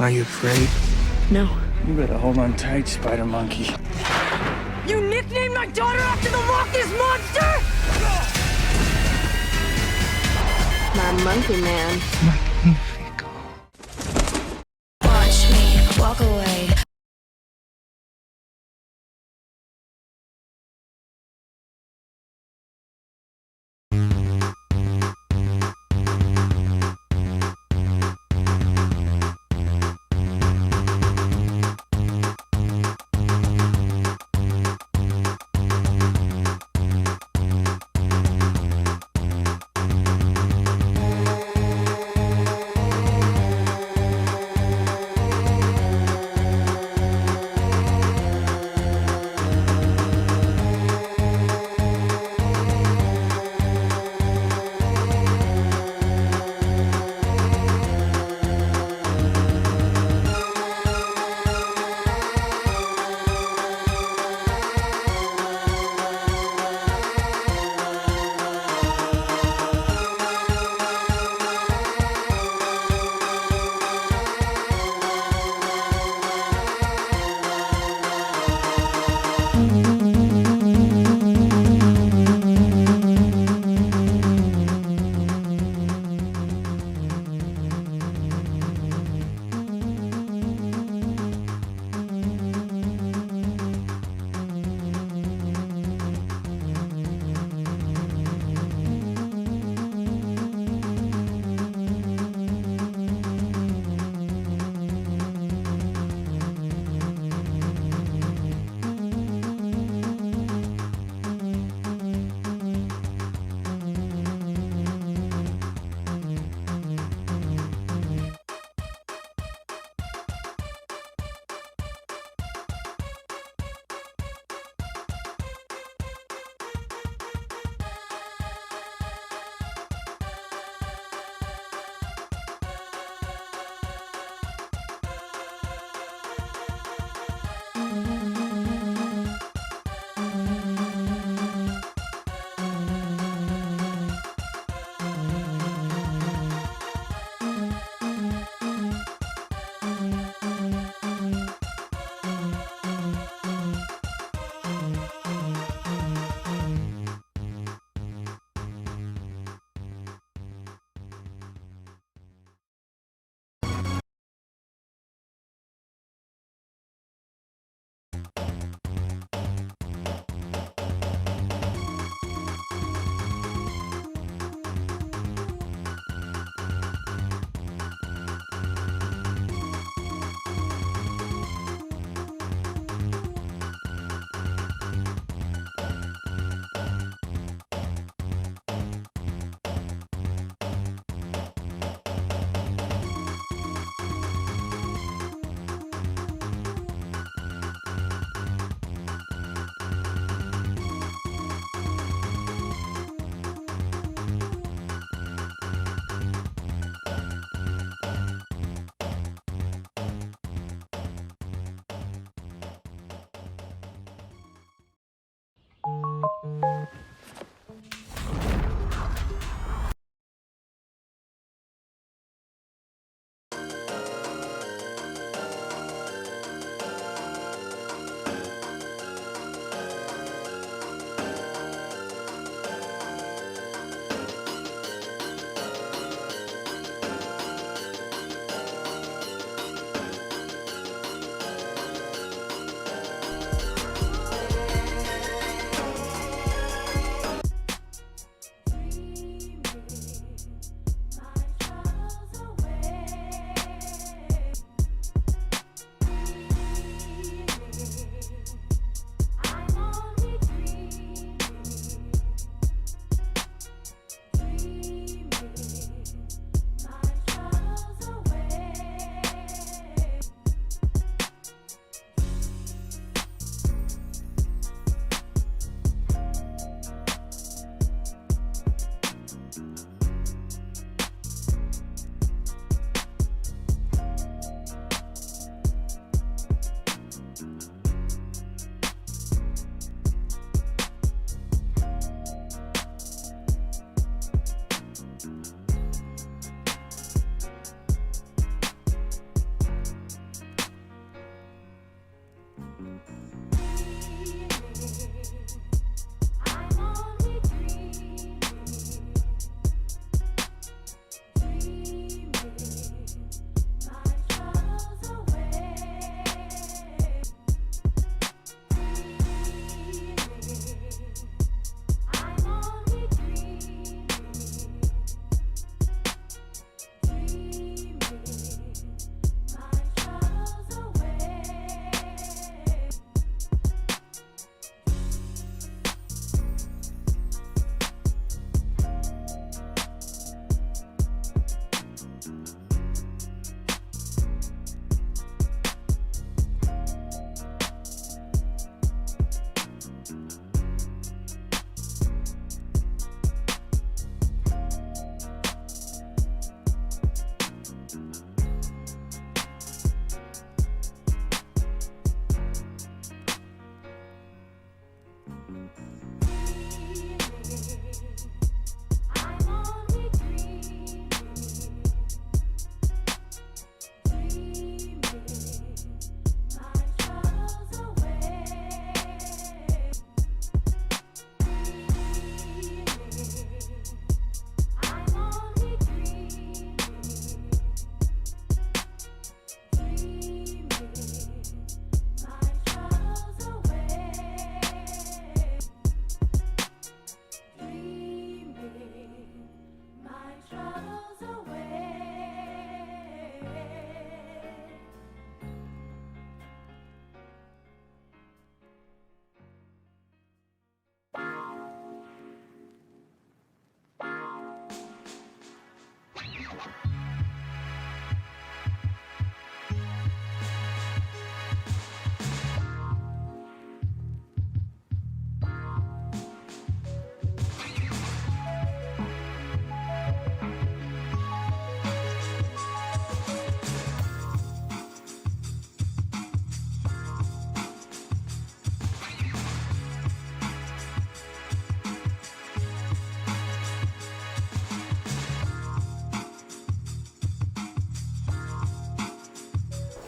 Are you afraid? No. You better hold on tight, Spider Monkey. You nicknamed my daughter after the Loch Ness Monster? My monkey man. Magnifico. Watch me walk away.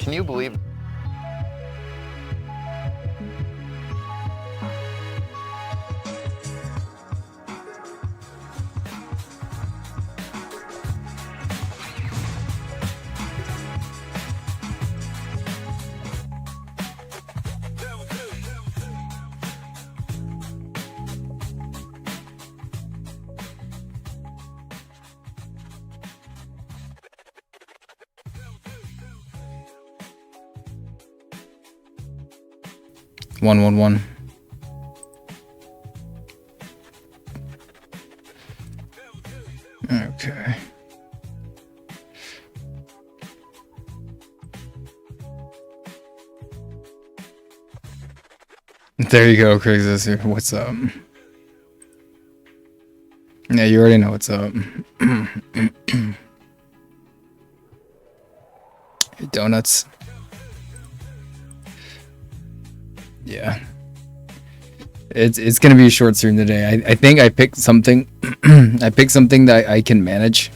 Can you believe? One. Okay. There you go, Craigslist. What's up? Yeah, you already know what's up. Donuts. Yeah. It's gonna be a short stream today. I think I picked something. I picked something that I can manage.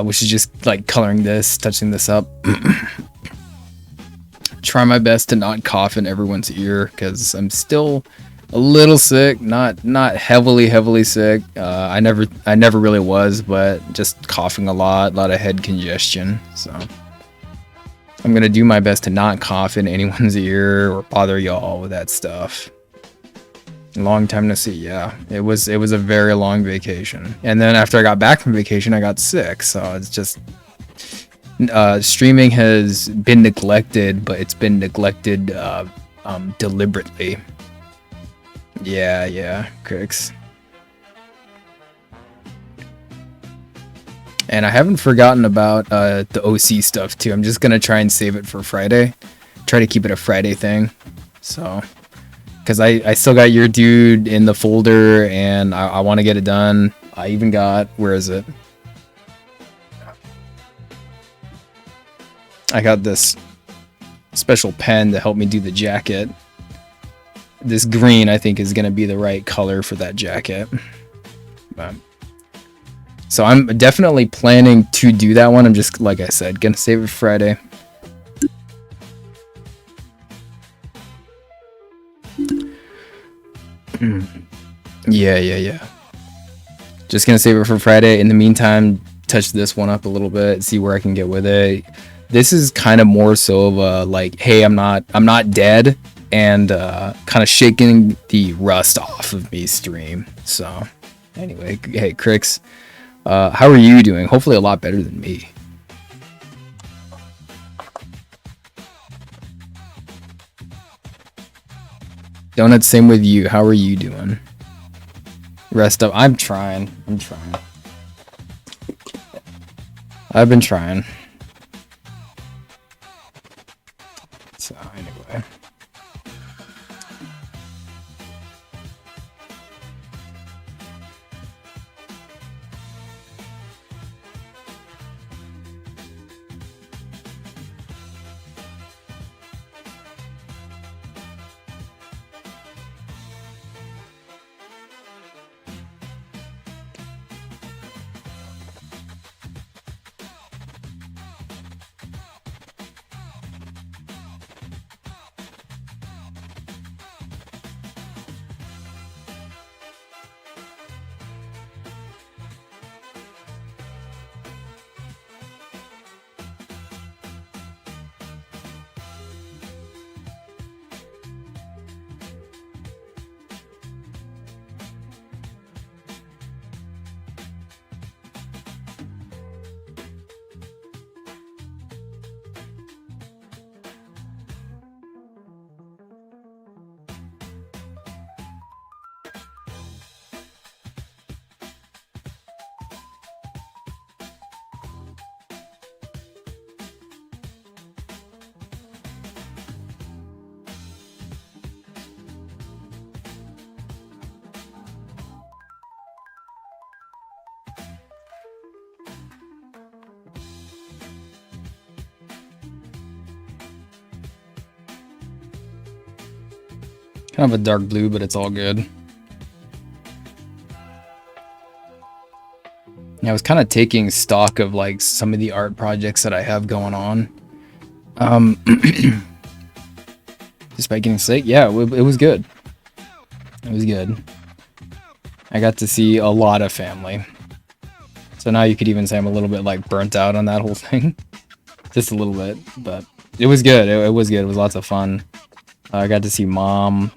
Which is just like coloring this, touching this up. Try my best to not cough in everyone's ear because I'm still a little sick. Not heavily sick. I never really was, but just coughing a lot of head congestion. So I'm gonna do my best to not cough in anyone's ear or bother y'all with that stuff. Long time to see. Yeah, it was a very long vacation, and then after I got back from vacation, I got sick. So it's just streaming has been neglected, but it's been neglected deliberately. Yeah, Crix. And I haven't forgotten about the OC stuff too. I'm just gonna try and save it for Friday. Try to keep it a Friday thing. So, because I still got your dude in the folder, and I want to get it done. I even got, where is it? I got this special pen to help me do the jacket. This green, I think, is gonna be the right color for that jacket. So I'm definitely planning to do that one. I'm just, like I said, gonna save it for Friday. Yeah. Just gonna save it for Friday. In the meantime, touch this one up a little bit, see where I can get with it. This is kind of more so of a like, hey, I'm not dead, and kind of shaking the rust off of me stream. So anyway, hey Crix, how are you doing? Hopefully a lot better than me. Donuts, same with you. How are you doing? Rest up. I'm trying. I've been trying. So anyway. Kind of a dark blue, but it's all good. Yeah, I was kind of taking stock of like some of the art projects that I have going on. Um, despite getting sick, yeah, it was good. It was good. I got to see a lot of family. So now you could even say I'm a little bit like burnt out on that whole thing. Just a little bit, but it was good. It was good. It was lots of fun. I got to see mom.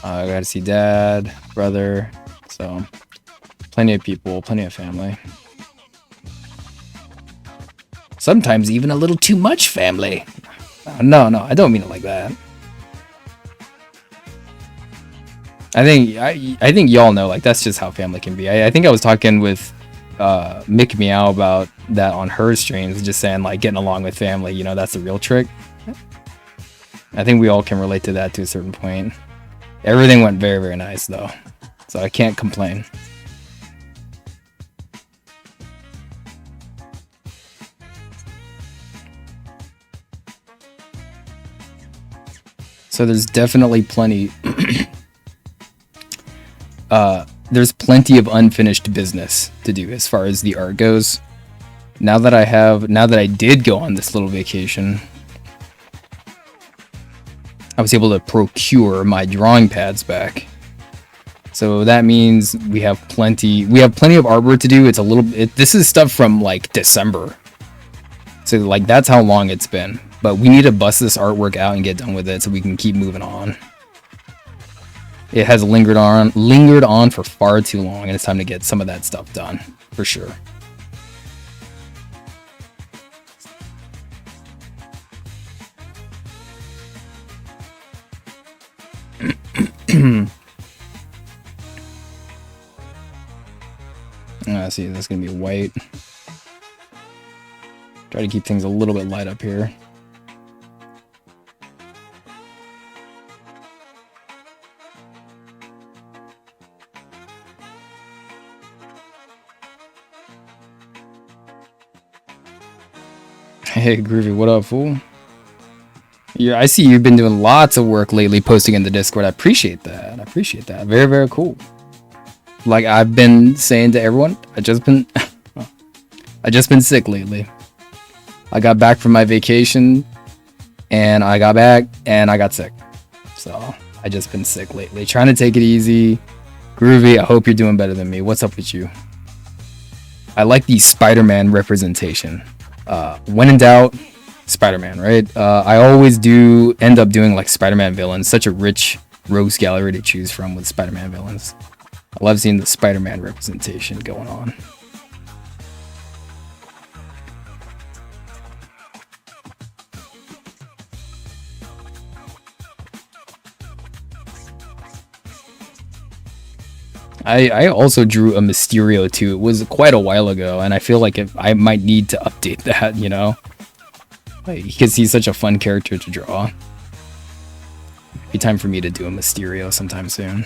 I got to see dad, brother. So plenty of people, plenty of family. Sometimes even a little too much family. No, I don't mean it like that. I think y'all know, like, that's just how family can be. I think I was talking with Mick Meow about that on her streams, just saying like getting along with family, you know, that's the real trick. I think we all can relate to that to a certain point. Everything went very, very nice though, so I can't complain. So there's definitely plenty there's plenty of unfinished business to do as far as the art goes. Now that I did go on this little vacation, I was able to procure my drawing pads back. So that means we have plenty of artwork to do. This is stuff from like December. So like that's how long it's been. But we need to bust this artwork out and get done with it so we can keep moving on. It has lingered on for far too long, and it's time to get some of that stuff done, for sure. See, that's gonna be white. Try to keep things a little bit light up here. Hey, Groovy, what up, fool? Yeah, I see you've been doing lots of work lately, posting in the Discord. I appreciate that. Very, very cool. Like I've been saying to everyone, I just been sick lately. I got back from my vacation, and I got back, and I got sick. So I just been sick lately. Trying to take it easy. Groovy, I hope you're doing better than me. What's up with you? I like the Spider-Man representation. When in doubt, Spider-Man, right? I always do end up doing like Spider-Man villains. Such a rich rogues gallery to choose from with Spider-Man villains. I love seeing the Spider-Man representation going on. I also drew a Mysterio too. It was quite a while ago, and I feel like I might need to update that, you know? Because he's such a fun character to draw. Be time for me to do a Mysterio sometime soon.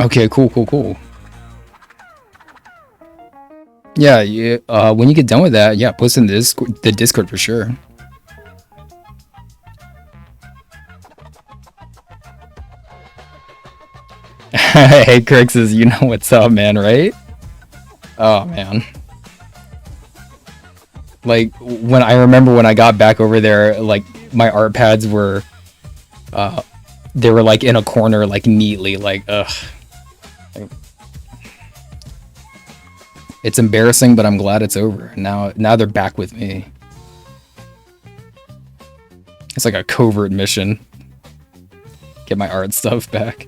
Okay, cool. Yeah, when you get done with that, yeah, post in the Discord for sure. Hey, Kirk says, you know what's up, man, right? Oh, man. Like, when I got back over there, like, my art pads were, they were, like, in a corner, like, neatly, like, ugh. It's embarrassing, but I'm glad it's over. Now they're back with me. It's like a covert mission. Get my art stuff back.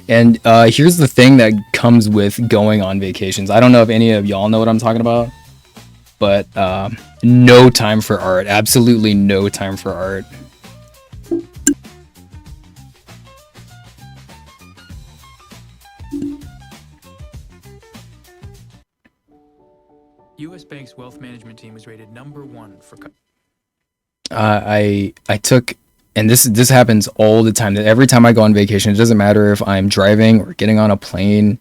And here's the thing that comes with going on vacations. I don't know if any of y'all know what I'm talking about. but no time for art. Absolutely no time for art. U.S. Bank's wealth management team was rated #1 for. I took, and this happens all the time. That every time I go on vacation, it doesn't matter if I'm driving or getting on a plane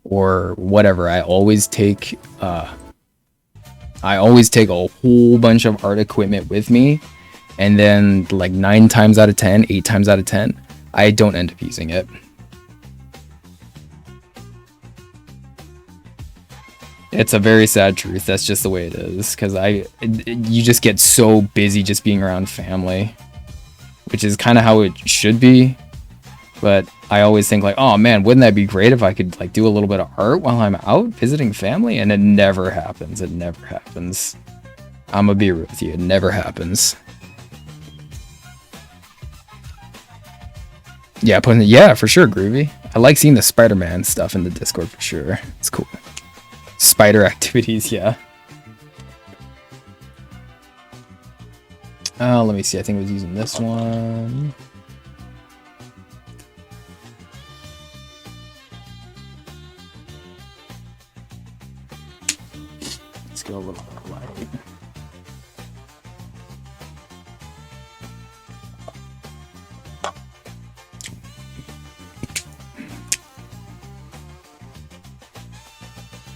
or whatever. I always take a whole bunch of art equipment with me, and then like 9 times out of 10, 8 times out of 10, I don't end up using it. It's a very sad truth. That's just the way it is. Because you just get so busy just being around family, which is kind of how it should be. But I always think like, oh man, wouldn't that be great if I could like do a little bit of art while I'm out visiting family? And it never happens. It never happens. I'm gonna be real with you. It never happens. Yeah, for sure, Groovy. I like seeing the Spider-Man stuff in the Discord for sure. It's cool. Spider activities, yeah. Let me see. I think I was using this one. Let's go a little bit light.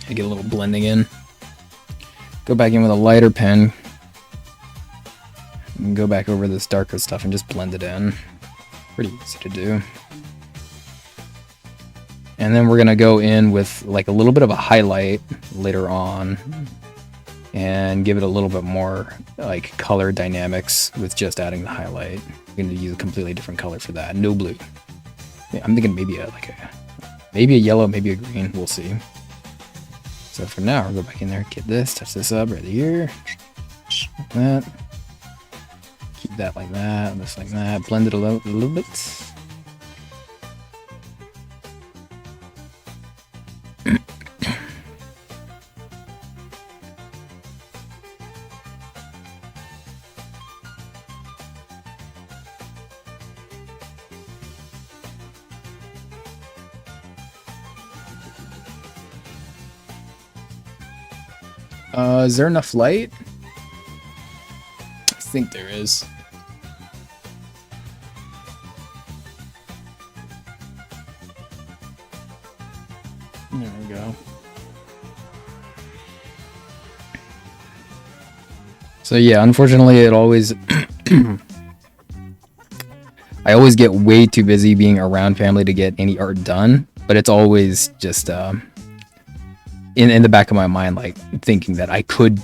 I get a little blending in. Go back in with a lighter pen. And go back over this darker stuff and just blend it in. Pretty easy to do. And then we're gonna go in with like a little bit of a highlight later on and give it a little bit more like color dynamics with just adding the highlight. We're gonna use a completely different color for that. No blue. Yeah, I'm thinking maybe a yellow, maybe a green. We'll see. So for now, we'll go back in there, get this, touch this up right here, like that. Keep that like that, and this like that. Blend it a little bit. Is there enough light? I think there is. There we go. So yeah, unfortunately it always I always get way too busy being around family to get any art done, but it's always just in the back of my mind, like thinking that I could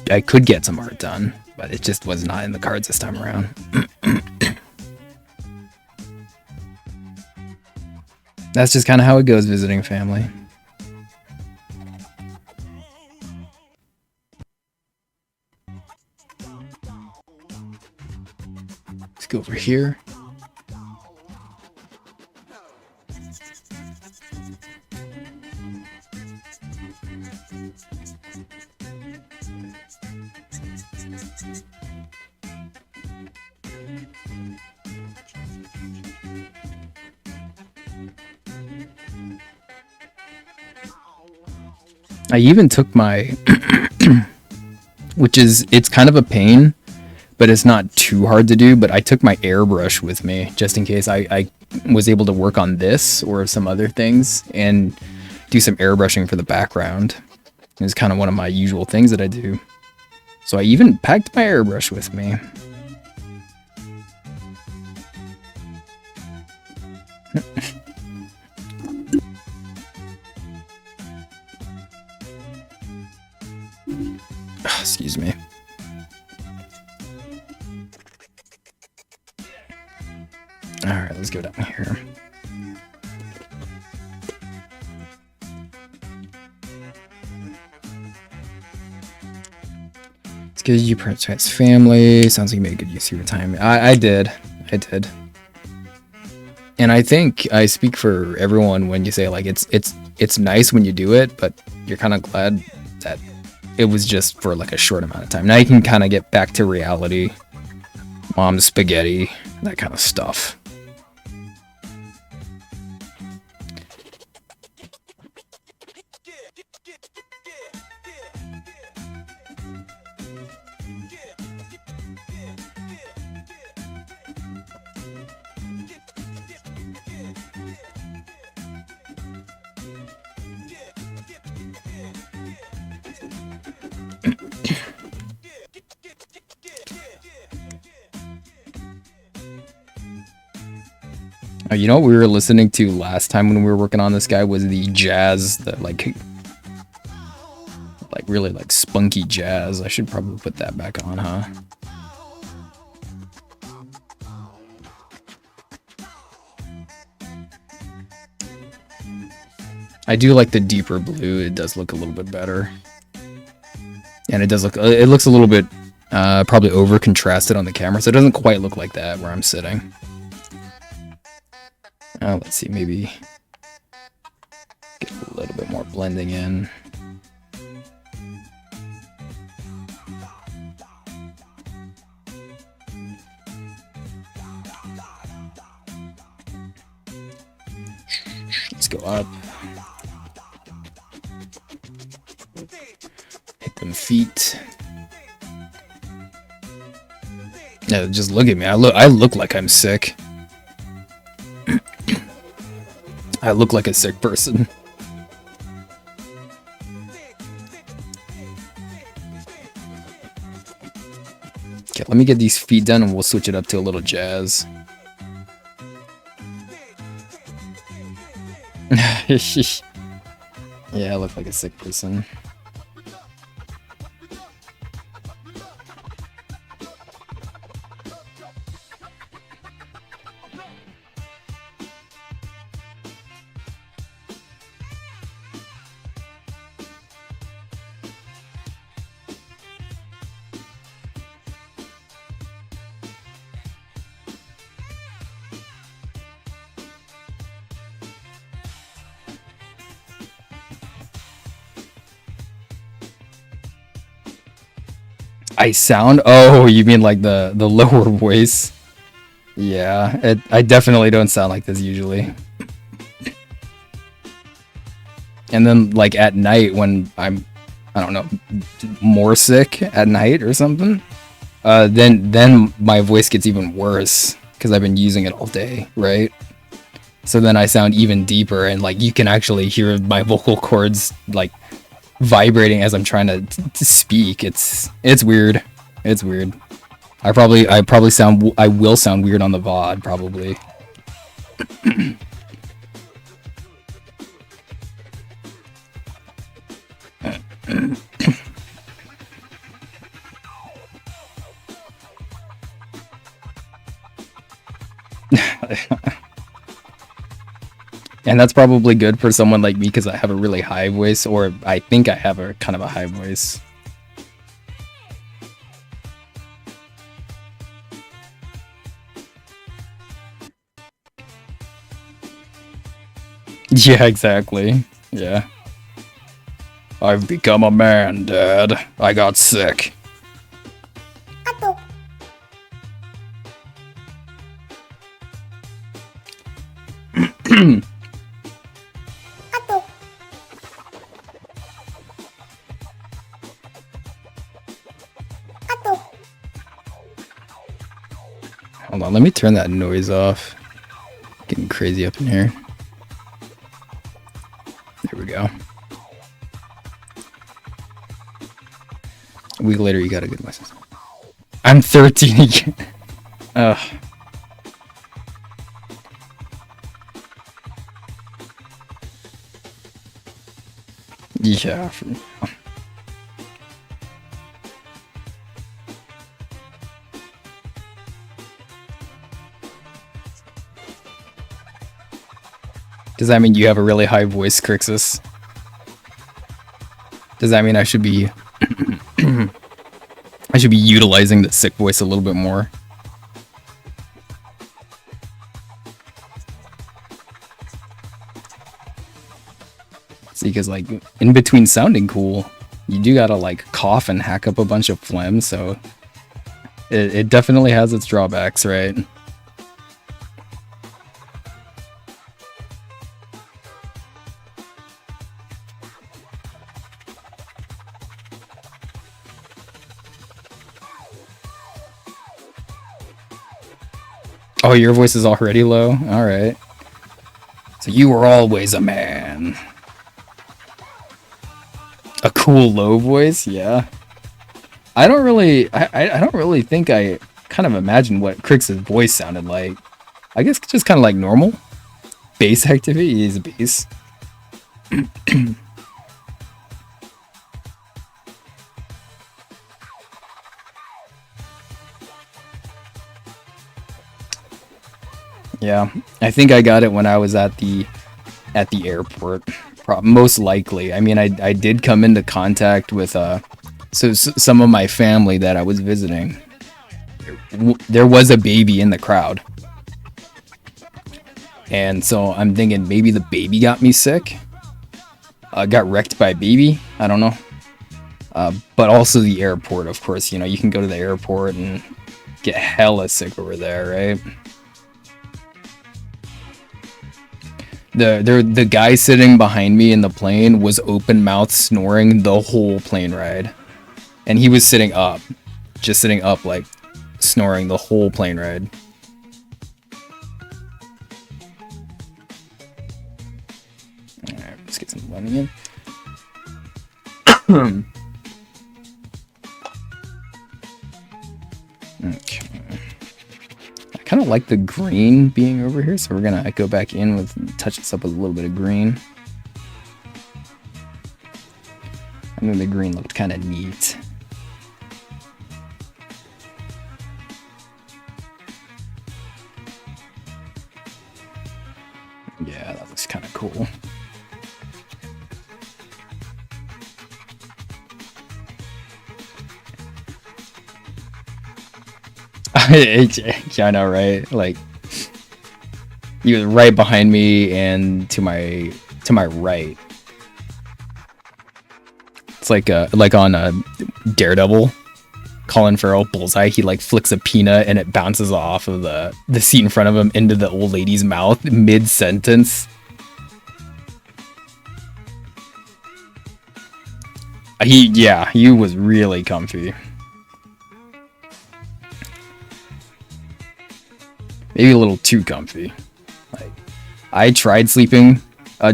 get some art done, but it just was not in the cards this time around. That's just kind of how it goes visiting family. Let's go over here. I even took my, it's kind of a pain, but it's not too hard to do, but I took my airbrush with me just in case I was able to work on this or some other things and do some airbrushing for the background. It's kind of one of my usual things that I do. So I even packed my airbrush with me. Excuse me. All right, let's go down here. It's good you prioritize family. Sounds like you made good use of your time. I did. And I think I speak for everyone when you say like it's nice when you do it, but you're kind of glad that it was just for like a short amount of time. Now you can kind of get back to reality. Mom's spaghetti, that kind of stuff. You know what we were listening to last time when we were working on this guy was the jazz, that like really like spunky jazz. I should probably put that back on, huh? I do like the deeper blue. It does look a little bit better. And it does look, it looks a little bit probably over contrasted on the camera, so it doesn't quite look like that where I'm sitting. Let's see, maybe get a little bit more blending in. Let's go up. Hit them feet. Yeah, just look at me. I look like I'm sick. I look like a sick person. Okay, let me get these feet done and we'll switch it up to a little jazz. Yeah, I look like a sick person. I sound? Oh, you mean like the lower voice? Yeah, I definitely don't sound like this usually. And then like at night when I'm, I don't know, more sick at night or something, then my voice gets even worse because I've been using it all day, right? So then I sound even deeper and like you can actually hear my vocal cords like vibrating as I'm trying to speak. It's weird. It's weird. I will sound weird on the VOD probably. And that's probably good for someone like me because I have a really high voice, or I think I have a kind of a high voice. Yeah, exactly. Yeah. I've become a man, Dad. I got sick. Hold on, let me turn that noise off. Getting crazy up in here. There we go. A week later, you got a good license. I'm 13 again. Ugh. Yeah. Does that mean you have a really high voice, Crixus? Does that mean I should be I should be utilizing the sick voice a little bit more? See, because like in between sounding cool, you do gotta like cough and hack up a bunch of phlegm, so it definitely has its drawbacks, right? Oh, your voice is already low? Alright. So you were always a man. A cool low voice? Yeah. I don't really think I kind of imagine what Crix's voice sounded like. I guess just kind of like normal. Bass activity. He is a bass. Yeah, I think I got it when I was at the airport. Most likely. I mean, I did come into contact with some of my family that I was visiting. There was a baby in the crowd, and so I'm thinking maybe the baby got me sick. Got wrecked by a baby. I don't know. But also the airport, of course. You know, you can go to the airport and get hella sick over there, right? The guy sitting behind me in the plane was open mouth snoring the whole plane ride. And he was sitting up. Just sitting up, like, snoring the whole plane ride. Alright, let's get some lemon in. Okay. I kind of like the green being over here, so we're gonna go back in with touch this up with a little bit of green. I think the green looked kind of neat. Yeah, that looks kind of cool. Yeah, I know, right? Like, he was right behind me and to my right. It's like on Daredevil, Colin Farrell, Bullseye. He like flicks a peanut and it bounces off of the seat in front of him into the old lady's mouth mid sentence. He was really comfy. Maybe a little too comfy. Like, I tried sleeping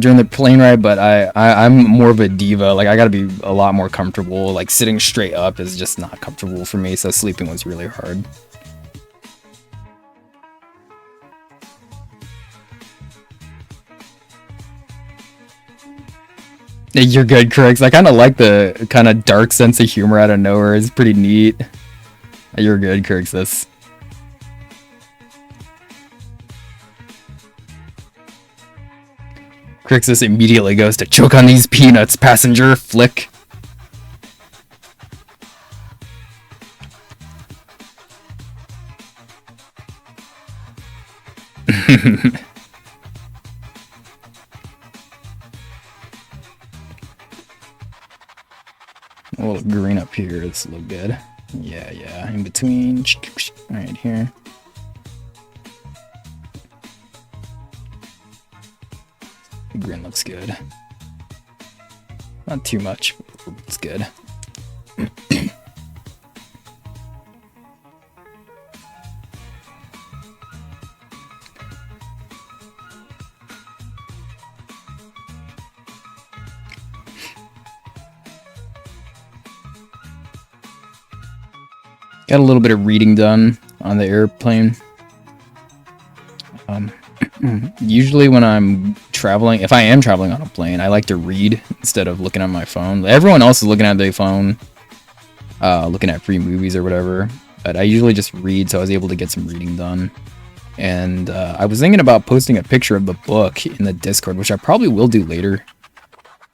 during the plane ride, but I'm more of a diva. Like, I gotta be a lot more comfortable. Like, sitting straight up is just not comfortable for me, so sleeping was really hard. You're good, Crix. I kind of like the kind of dark sense of humor out of nowhere. It's pretty neat. You're good, Crix. Crixus immediately goes to choke on these peanuts, passenger. Flick. A little green up here. This look good. Yeah. In between. Right here. Green looks good. Not too much, but it's good. Got a little bit of reading done on the airplane. Usually when I'm traveling, if I am traveling on a plane, I like to read instead of looking at my phone. Everyone else is looking at their phone, looking at free movies or whatever. But I usually just read, so I was able to get some reading done. And I was thinking about posting a picture of the book in the Discord, which I probably will do later.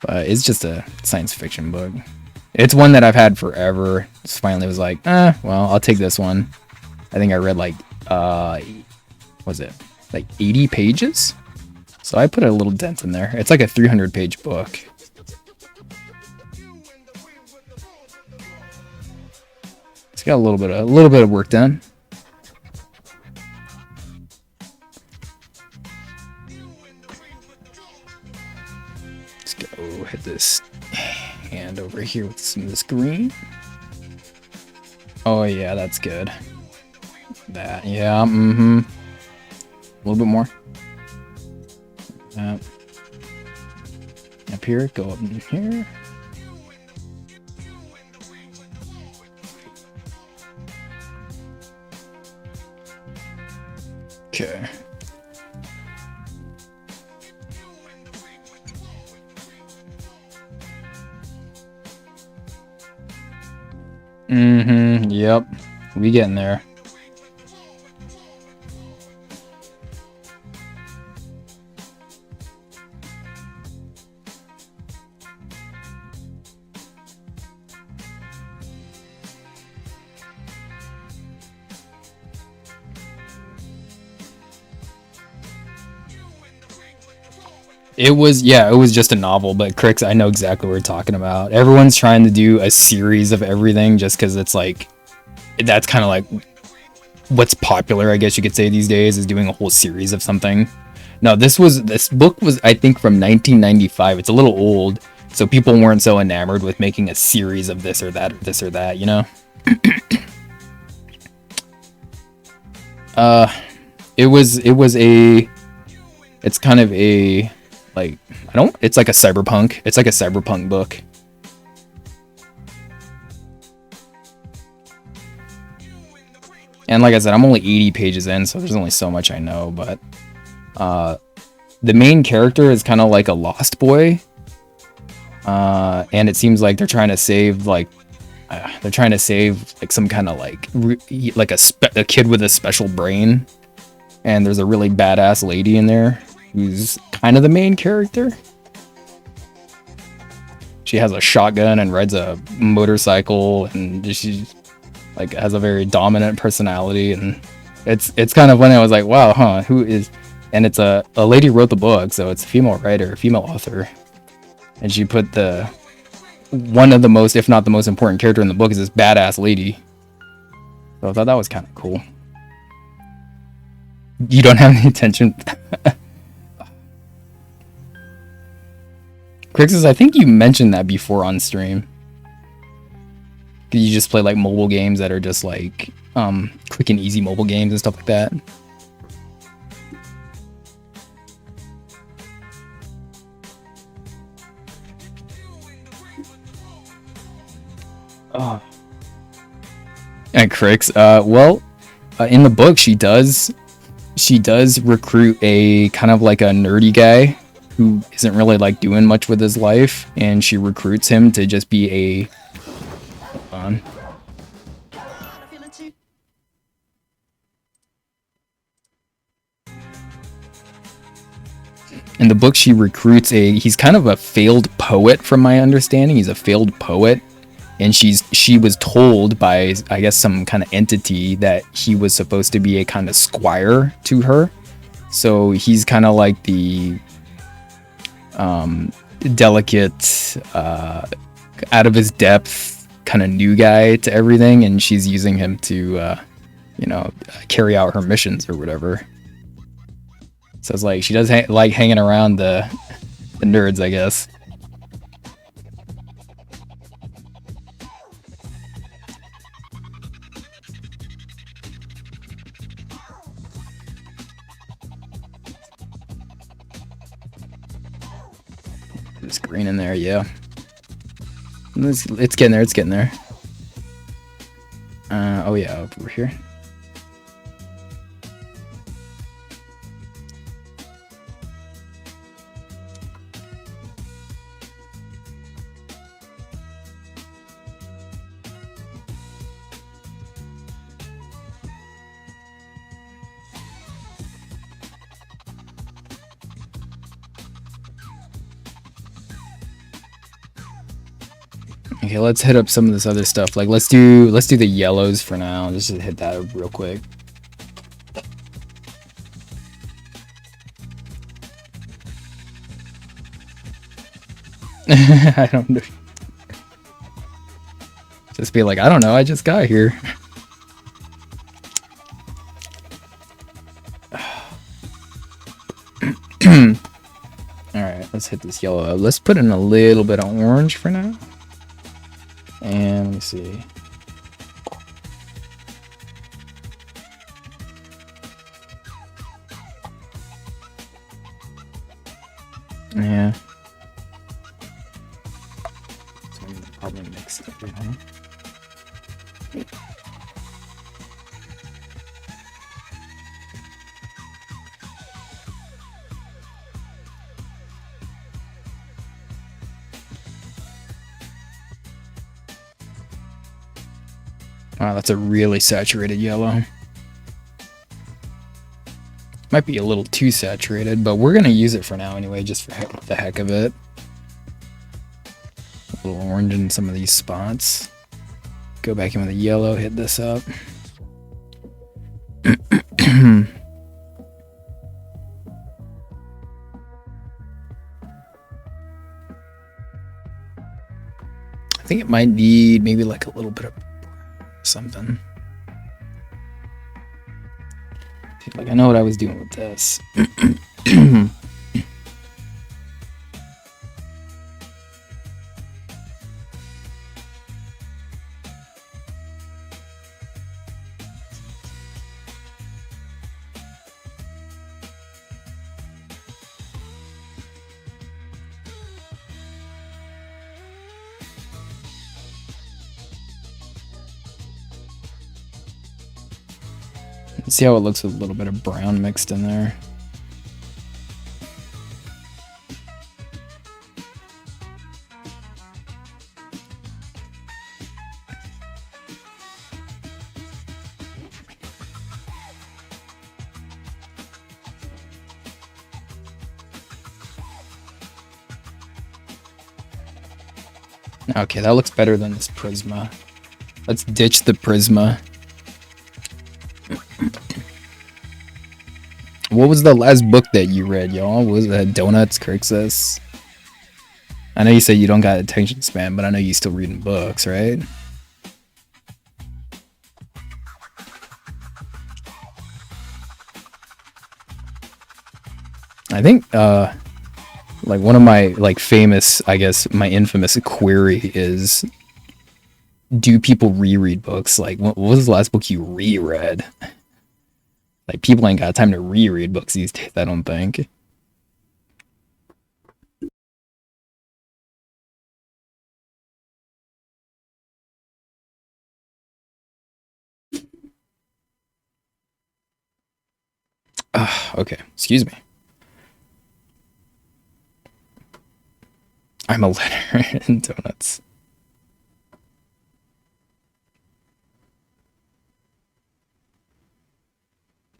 But it's just a science fiction book. It's one that I've had forever. Just finally was like, well, I'll take this one. I think I read like, what was it? Like 80 pages? So I put a little dent in there. It's like a 300-page book. It's got a little bit of work done. Let's go hit this hand over here with some of this green. Oh yeah, that's good. That, yeah, A little bit more. Up here, go up in here. Okay. Yep. We getting there. It was just a novel, but Crix, I know exactly what we're talking about. Everyone's trying to do a series of everything just because it's like, that's kind of like what's popular, I guess you could say these days, is doing a whole series of something. No, this book was, I think, from 1995. It's a little old, so people weren't so enamored with making a series of this or that, you know? It's kind of a, like, it's like a cyberpunk book. And like I said, I'm only 80 pages in, so there's only so much I know, but the main character is kind of like a lost boy. And it seems like they're trying to save like some kind of like a kid with a special brain. And there's a really badass lady in there who's kind of the main character. She has a shotgun and rides a motorcycle, and she's like has a very dominant personality, and it's kind of funny. I was like, wow, huh? Who is? And it's a lady wrote the book, so it's a female writer, female author, and she put one of the most, if not the most important character in the book is this badass lady. So I thought that was kind of cool. You don't have any attention. Crixus, I think you mentioned that before on stream. You just play like mobile games that are just like quick and easy mobile games and stuff like that. Oh. And Crix, in the book she does recruit a kind of like a nerdy guy who isn't really like doing much with his life, and she recruits him to just be a in the book she recruits he's kind of a failed poet from my understanding. He's a failed poet, and she was told by, I guess, some kind of entity that he was supposed to be a kind of squire to her. So he's kind of like the delicate, out of his depth kind of new guy to everything, and she's using him to carry out her missions or whatever. So it's like she does like hanging around the nerds, I guess. There's green in there, yeah. It's getting there, it's getting there. Oh yeah, over here. Okay, let's hit up some of this other stuff. Like let's do the yellows for now. Just to hit that real quick. I don't know. Just be like, I don't know, I just got here. Alright, let's hit this yellow up. Let's put in a little bit of orange for now. And let me see. Yeah. So I'm gonna probably mix it up, huh? Wow, that's a really saturated yellow. Might be a little too saturated, but we're gonna use it for now anyway, just for the heck of it. A little orange in some of these spots. Go back in with the yellow, hit this up. I think it might need maybe like a little bit of something. Like, I know what I was doing with this. See how it looks with a little bit of brown mixed in there. Okay, that looks better than this Prisma. Let's ditch the Prisma. What was the last book that you read, y'all? Was that Donuts, Crixus? I know you said you don't got attention span, but I know you still reading books, right? I think, like one of my famous, I guess, my infamous query is, do people reread books? Like, what was the last book you reread? Like, people ain't got time to reread books these days, I don't think. Okay, excuse me. I'm a letter in donuts.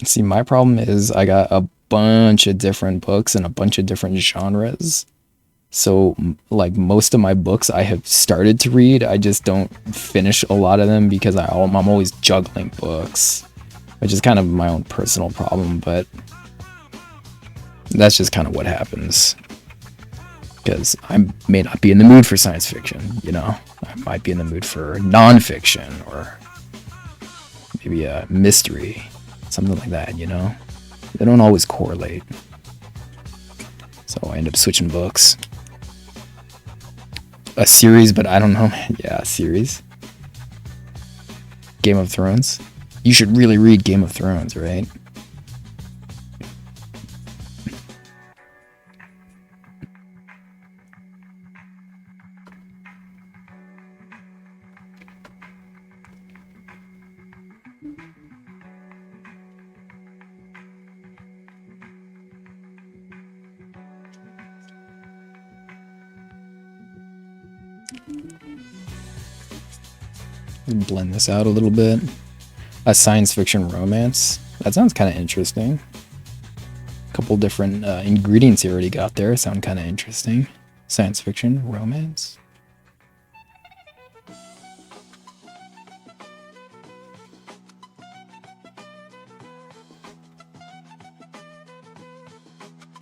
See, my problem is I got a bunch of different books and a bunch of different genres. So, like, most of my books I have started to read, I just don't finish a lot of them because I'm always juggling books, which is kind of my own personal problem, but that's just kind of what happens. Because I may not be in the mood for science fiction, you know? I might be in the mood for nonfiction or maybe a mystery. Something like that, you know? They don't always correlate. So I end up switching books. A series, but I don't know. Yeah, a series. Game of Thrones. You should really read Game of Thrones, right? Blend this out a little bit. A science fiction romance. That sounds kind of interesting. A couple different ingredients you already got there sound kind of interesting. Science fiction romance.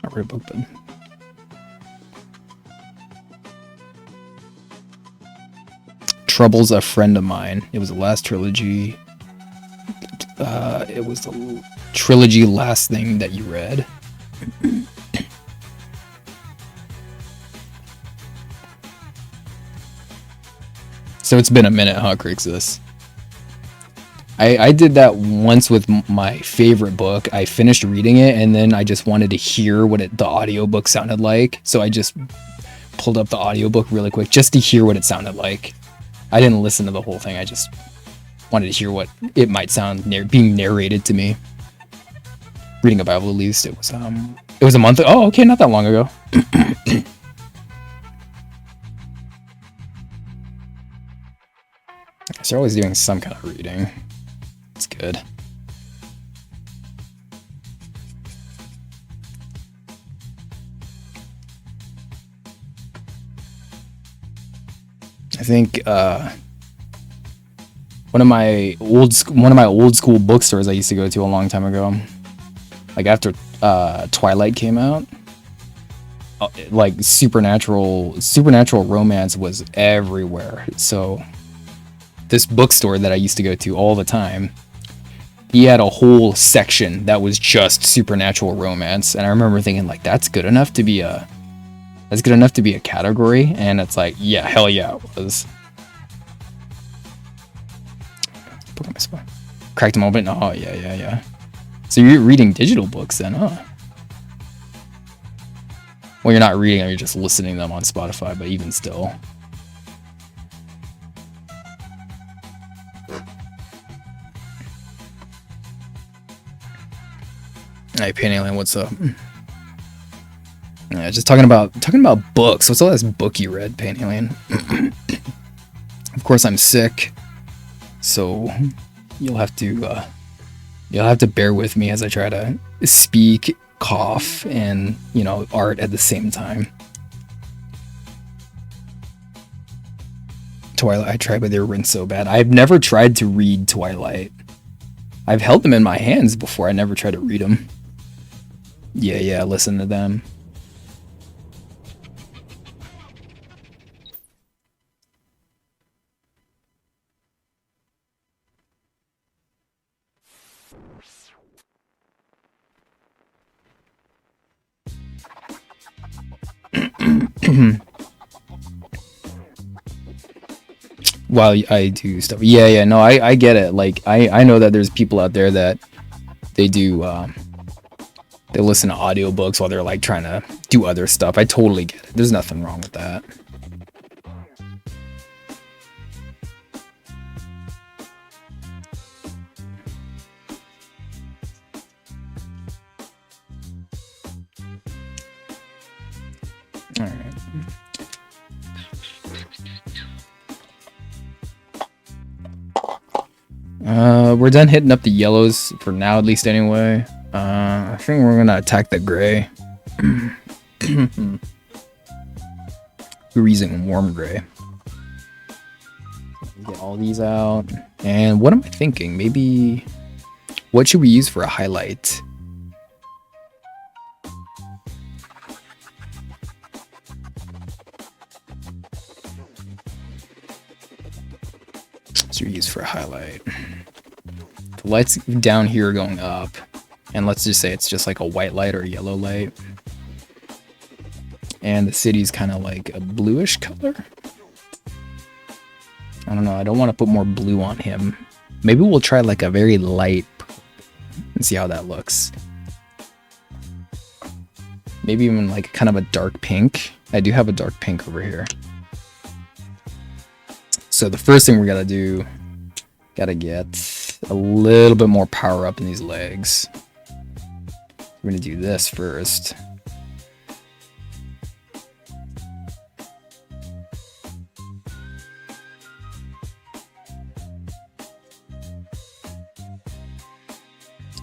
I'll rip open. Troubles a Friend of Mine. It was the last trilogy. It was the trilogy last thing that you read. So it's been a minute, huh, Crixus? I did that once with my favorite book. I finished reading it, and then I just wanted to hear what the audiobook sounded like. So I just pulled up the audiobook really quick just to hear what it sounded like. I didn't listen to the whole thing. I just wanted to hear what it might sound being narrated to me. Reading a Bible, at least. It was a month. Oh, okay, not that long ago. So they're always doing some kind of reading. It's good. I think one of my old school bookstores I used to go to a long time ago, like after Twilight came out, like supernatural romance was everywhere. So this bookstore that I used to go to all the time, he had a whole section that was just supernatural romance, and I remember thinking like that's good enough to be a category, and it's like, yeah, hell yeah, it was. Book on my spot. Cracked them open. Oh yeah. So you're reading digital books then, huh? Well, you're not reading them; you're just listening to them on Spotify. But even still. Hey, Panalien, what's up? Yeah, just talking about books. What's the last book you read, Panalien? Of course, I'm sick, so you'll have to bear with me as I try to speak, cough, and art at the same time. Twilight, I tried, but they were written so bad. I've never tried to read Twilight. I've held them in my hands before. I never tried to read them. Yeah, listen to them. While I do stuff. Yeah, no, I get it. Like, I know that there's people out there that they do, they listen to audiobooks while they're like trying to do other stuff. I totally get it. There's nothing wrong with that. All right. We're done hitting up the yellows for now, at least anyway. I think we're gonna attack the gray. We're using warm gray. Get all these out. And what am I thinking? Maybe what should we use for a highlight? So we use for a highlight. The lights down here are going up. And let's just say it's just like a white light or a yellow light. And the city's kind of like a bluish color. I don't know. I don't want to put more blue on him. Maybe we'll try like a very light and see how that looks. Maybe even like kind of a dark pink. I do have a dark pink over here. So the first thing we gotta do, gotta get a little bit more power up in these legs. We're gonna do this first.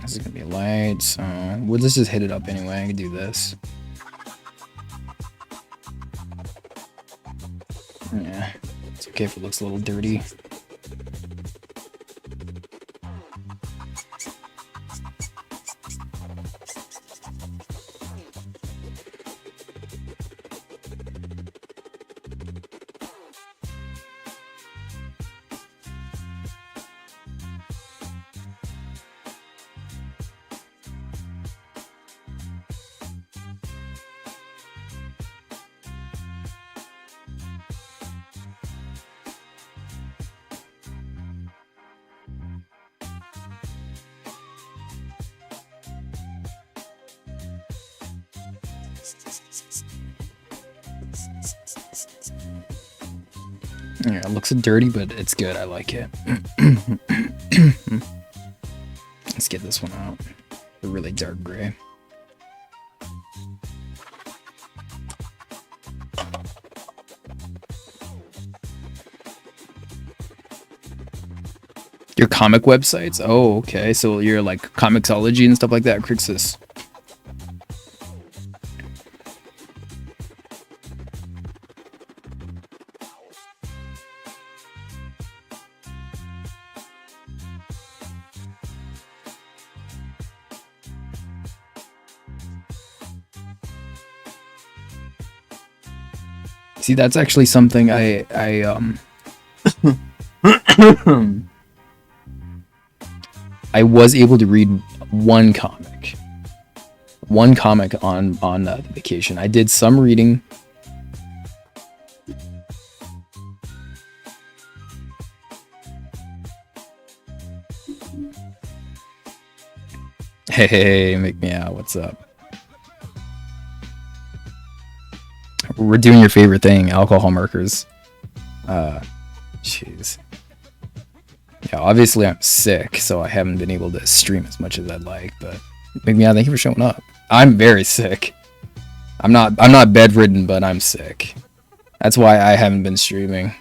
This is gonna be light, so let's just hit it up anyway. I can do this. Yeah, it's okay if it looks a little dirty. Yeah, it looks dirty, but it's good. I like it. Let's get this one out. The really dark gray. Your comic websites? Oh, okay. So you're like Comixology and stuff like that, Crixus. See, that's actually something I I was able to read one comic on the vacation. I did some reading. Hey, make me out. What's up? We're doing your favorite thing, alcohol markers. Jeez. Yeah, obviously I'm sick, so I haven't been able to stream as much as I'd like, but make me out. Thank you for showing up. I'm very sick. I'm not bedridden, but I'm sick. That's why I haven't been streaming.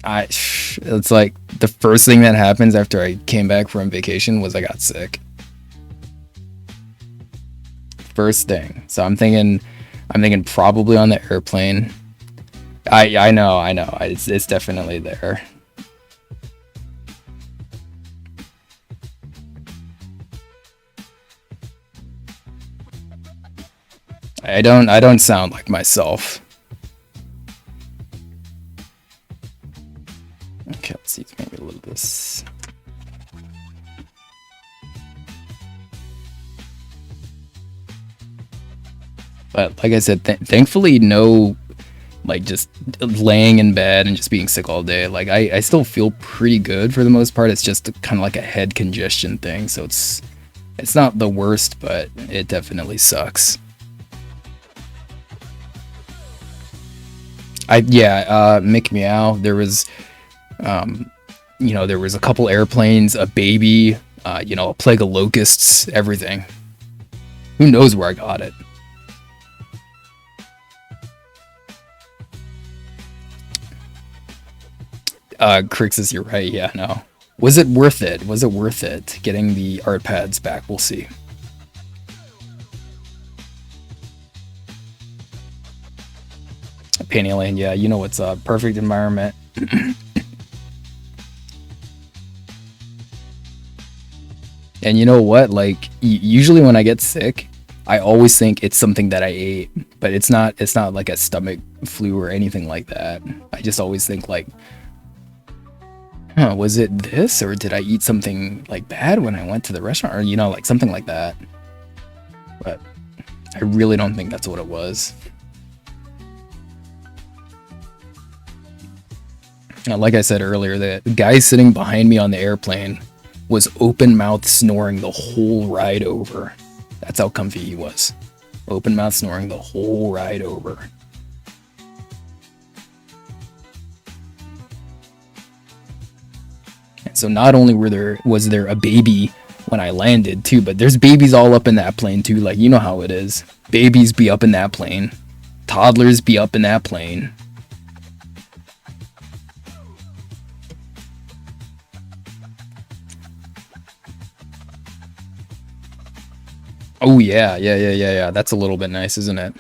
It's like the first thing that happens after I came back from vacation was I got sick. First thing. So I'm thinking probably on the airplane. I know. It's definitely there. I don't sound like myself. Okay, let's see if maybe a little this. But like I said, thankfully no, like just laying in bed and just being sick all day. Like I still feel pretty good for the most part. It's just kind of like a head congestion thing. So it's not the worst, but it definitely sucks. Mick Meow. There was, there was a couple airplanes, a baby, a plague of locusts, everything. Who knows where I got it? Crixus, you're right. Yeah, no. Was it worth it? Was it worth it getting the art pads back? We'll see. Penny Lane, yeah, you know what's up. Perfect environment. And you know what? Like, usually when I get sick, I always think it's something that I ate, but it's not like a stomach flu or anything like that. I just always think like, was it this, or did I eat something like bad when I went to the restaurant, or like something like that. But I really don't think that's what it was. Like I said earlier, the guy sitting behind me on the airplane was open mouth snoring the whole ride over. That's how comfy he was. Open mouth snoring the whole ride over. And so not only was there a baby when I landed too, but there's babies all up in that plane too. Like, you know how it is. Babies be up in that plane. Toddlers be up in that plane. Oh yeah. That's a little bit nice, isn't it?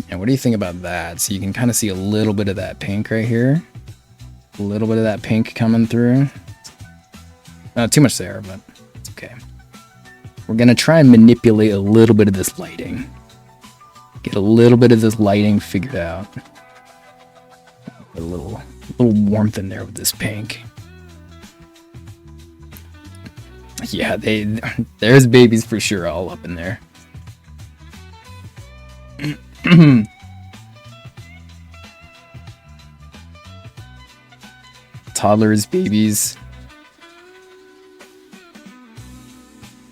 And what do you think about that? So you can kind of see a little bit of that pink right here. A little bit of that pink coming through. Not too much there, but it's okay. We're gonna try and manipulate a little bit of this lighting. Get a little bit of this lighting figured out. A little warmth in there with this pink. Yeah, there's babies for sure all up in there. toddlers, babies.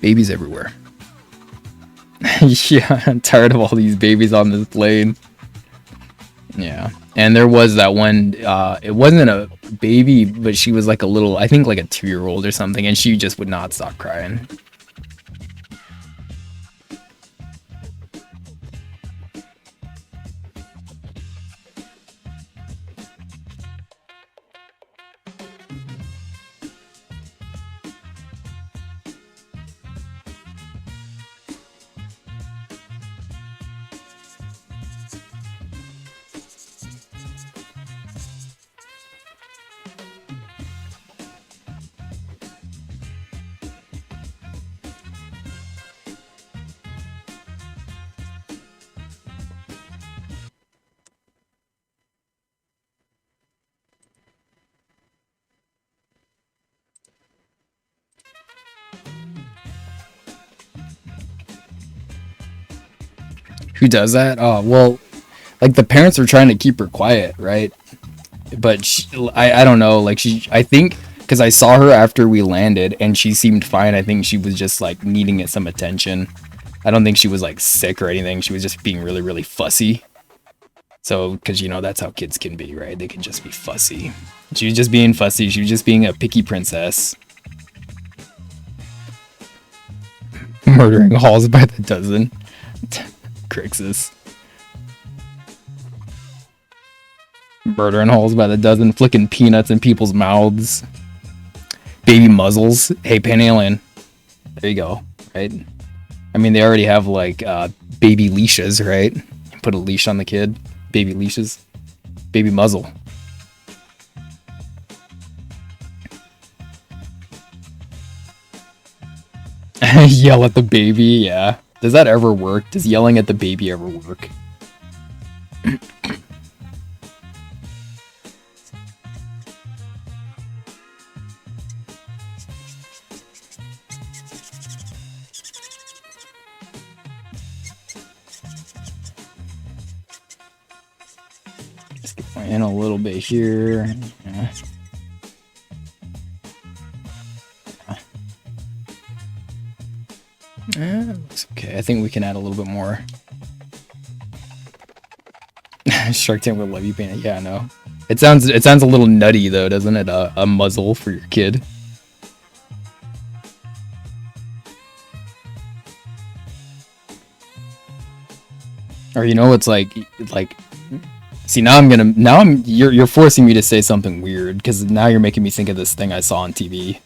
Babies everywhere. Yeah, I'm tired of all these babies on this plane. Yeah. And there was that one, it wasn't a baby, but she was like a little, I think like a 2-year-old or something, and she just would not stop crying. Who does that? Oh, well, like the parents were trying to keep her quiet, right? But I don't know, like I think, because I saw her after we landed and she seemed fine. I think she was just like needing some attention. I don't think she was like sick or anything. She was just being really, really fussy. So, because you know, that's how kids can be, right? They can just be fussy. She was just being fussy. She was just being a picky princess. Murdering halls by the dozen. Crixus. Murdering holes by the dozen, flicking peanuts in people's mouths. Baby muzzles. Hey, Pan Alien. There you go, right? I mean, they already have like baby leashes, right? Put a leash on the kid. Baby leashes. Baby muzzle. Yell at the baby, yeah. Does that ever work? Does yelling at the baby ever work? Just get my in a little bit here. Yeah. Looks okay. I think we can add a little bit more. Shark Tank would love you painted. Yeah, I know. It sounds a little nutty though, doesn't it? A muzzle for your kid. Or you know, it's like see, you're forcing me to say something weird because now you're making me think of this thing I saw on TV.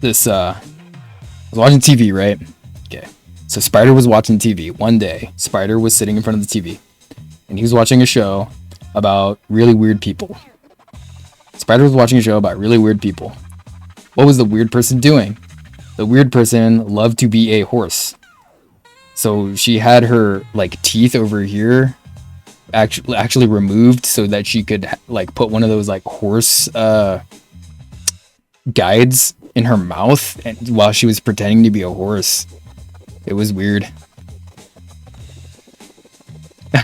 I was watching TV, right? Okay. So Spider was watching TV. One day, Spider was sitting in front of the TV, and he was watching a show about really weird people. Spider was watching a show about really weird people. What was the weird person doing? The weird person loved to be a horse. So she had her like teeth over here actually removed so that she could like put one of those like horse guides in her mouth while she was pretending to be a horse. It was weird.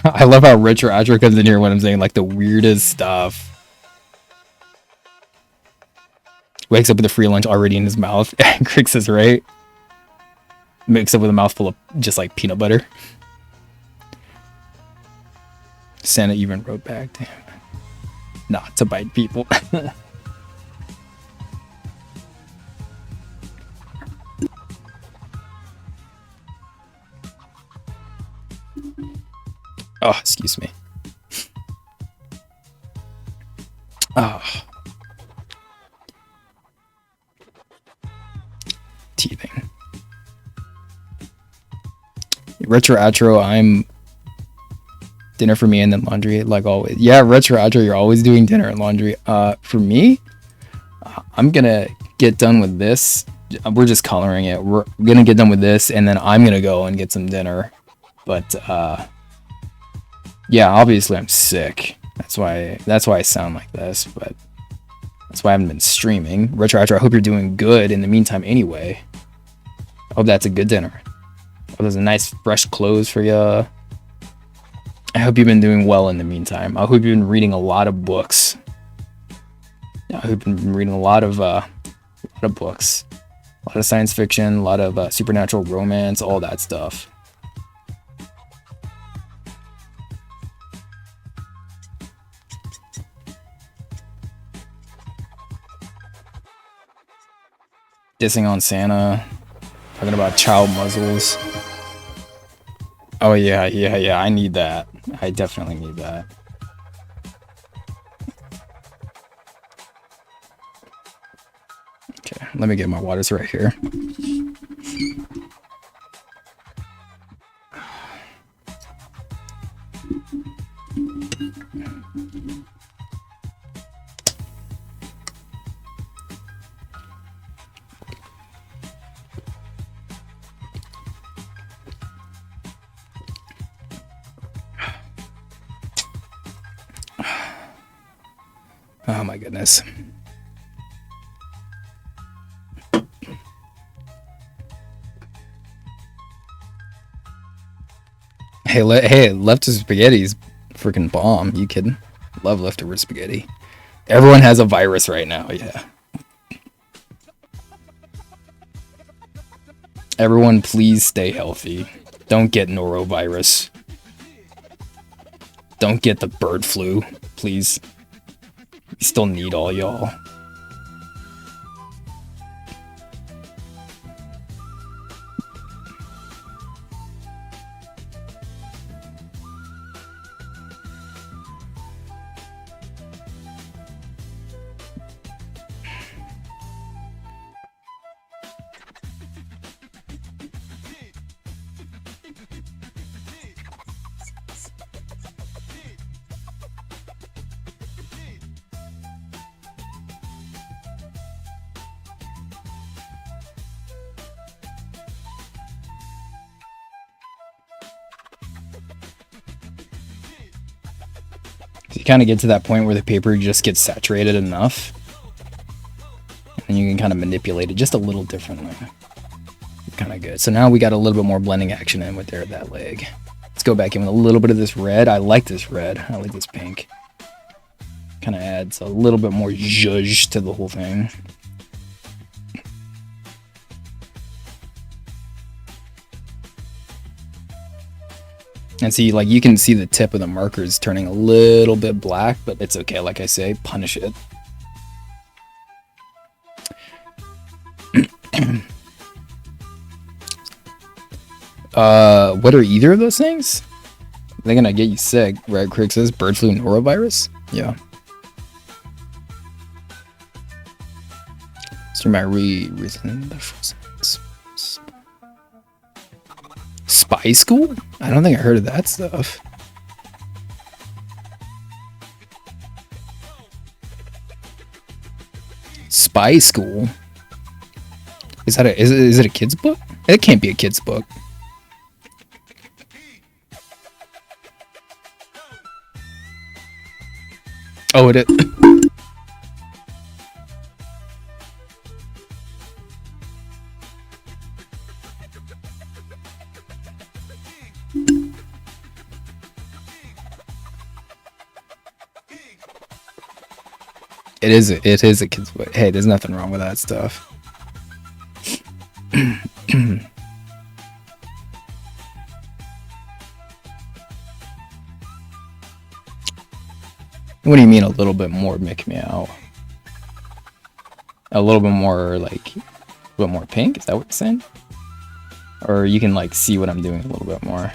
I love how Retro Atro comes in here when I'm saying like the weirdest stuff. Wakes up with a free lunch already in his mouth. Crix is right. Wakes up with a mouthful of just like peanut butter. Santa even wrote back to him not to bite people. Oh, excuse me. Oh. Teething. Retro Atro, I'm dinner for me and then laundry, like always. Yeah, Retro Atro, you're always doing dinner and laundry. For me, I'm gonna get done with this. We're just coloring it. We're gonna get done with this, and then I'm gonna go and get some dinner. But yeah, obviously I'm sick. That's why I sound like this, but that's why I haven't been streaming. Retro Atro, I hope you're doing good in the meantime anyway. I hope that's a good dinner. I hope there's a nice fresh clothes for you. I hope you've been doing well in the meantime. I hope you've been reading a lot of books. I hope you've been reading a lot of books. A lot of science fiction, a lot of supernatural romance, all that stuff. Dissing on Santa. Talking about child muzzles. Oh yeah, I need that. I definitely need that. Okay, let me get my waters right here. Oh my goodness. Hey, leftover spaghetti's freaking bomb. You kidding? Love leftover spaghetti. Everyone has a virus right now. Yeah. Everyone, please stay healthy. Don't get norovirus. Don't get the bird flu, please. We still need all y'all. You kind of get to that point where the paper just gets saturated enough, and you can kind of manipulate it just a little differently. Kind of good. So now we got a little bit more blending action in with that leg. Let's go back in with a little bit of this red. I like this red. I like this pink. Kind of adds a little bit more zhuzh to the whole thing. And see, like, you can see the tip of the markers turning a little bit black, but it's okay. Like I say, punish it. What are either of those things? They're gonna get you sick, right? Craig says bird flu norovirus. Yeah. So my Spy School? I don't think I heard of that stuff. Spy School? Is that is it a kid's book? It can't be a kid's book. Oh, it is. It is a kid's book. Hey, there's nothing wrong with that stuff. What do you mean a little bit more Mick Meow? A little bit more, like, a little bit more pink? Is that what you're saying? Or you can, like, see what I'm doing a little bit more.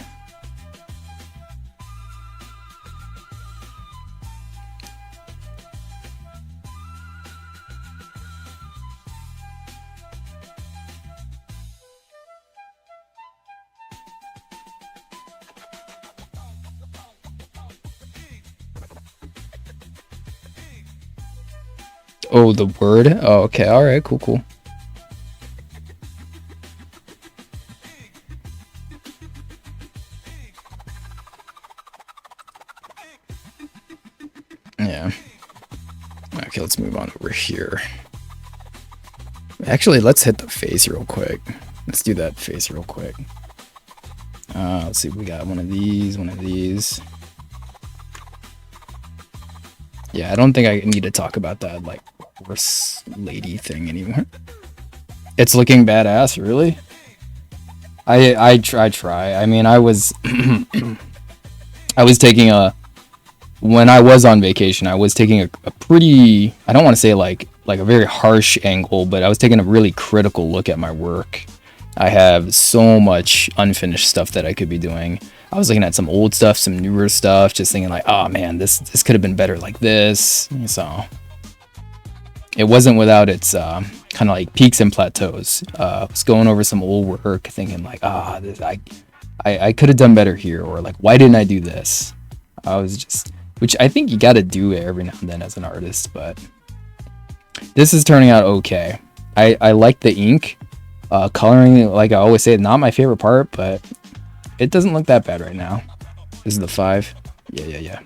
Oh, the word? Oh, okay. All right. Cool, cool. Yeah. Okay, let's move on over here. Actually, let's hit the face real quick. Let's do that face real quick. Let's see. We got one of these, one of these. Yeah, I don't think I need to talk about that like horse lady thing anymore. It's looking badass, really. I try. I mean, I was I was taking a when I was on vacation, I was taking a pretty, I don't want to say like a very harsh angle, but I was taking a really critical look at my work. I have so much unfinished stuff that I could be doing. I was looking at some old stuff, some newer stuff, just thinking like, oh man, this could have been better like this. So it wasn't without its kind of like peaks and plateaus. I was going over some old work, thinking like, I could have done better here, or like, why didn't I do this? I was just, which I think you got to do it every now and then as an artist, but this is turning out okay. I like the ink. Coloring, like I always say, not my favorite part, but it doesn't look that bad right now. This is the 5. Yeah.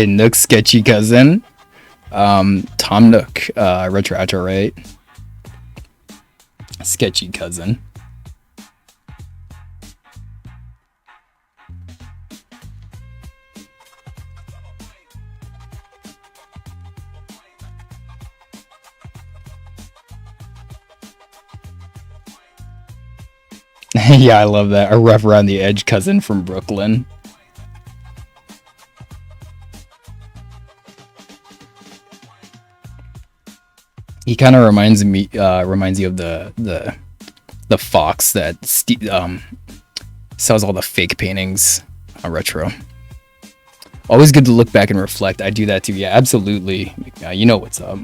Nook sketchy cousin. Tom Nook, retro right? Sketchy cousin. Yeah, I love that. A rough around the edge cousin from Brooklyn. He kind of reminds you of the fox that sells all the fake paintings on retro. Always good to look back and reflect. I do that too. Yeah, absolutely. You know what's up.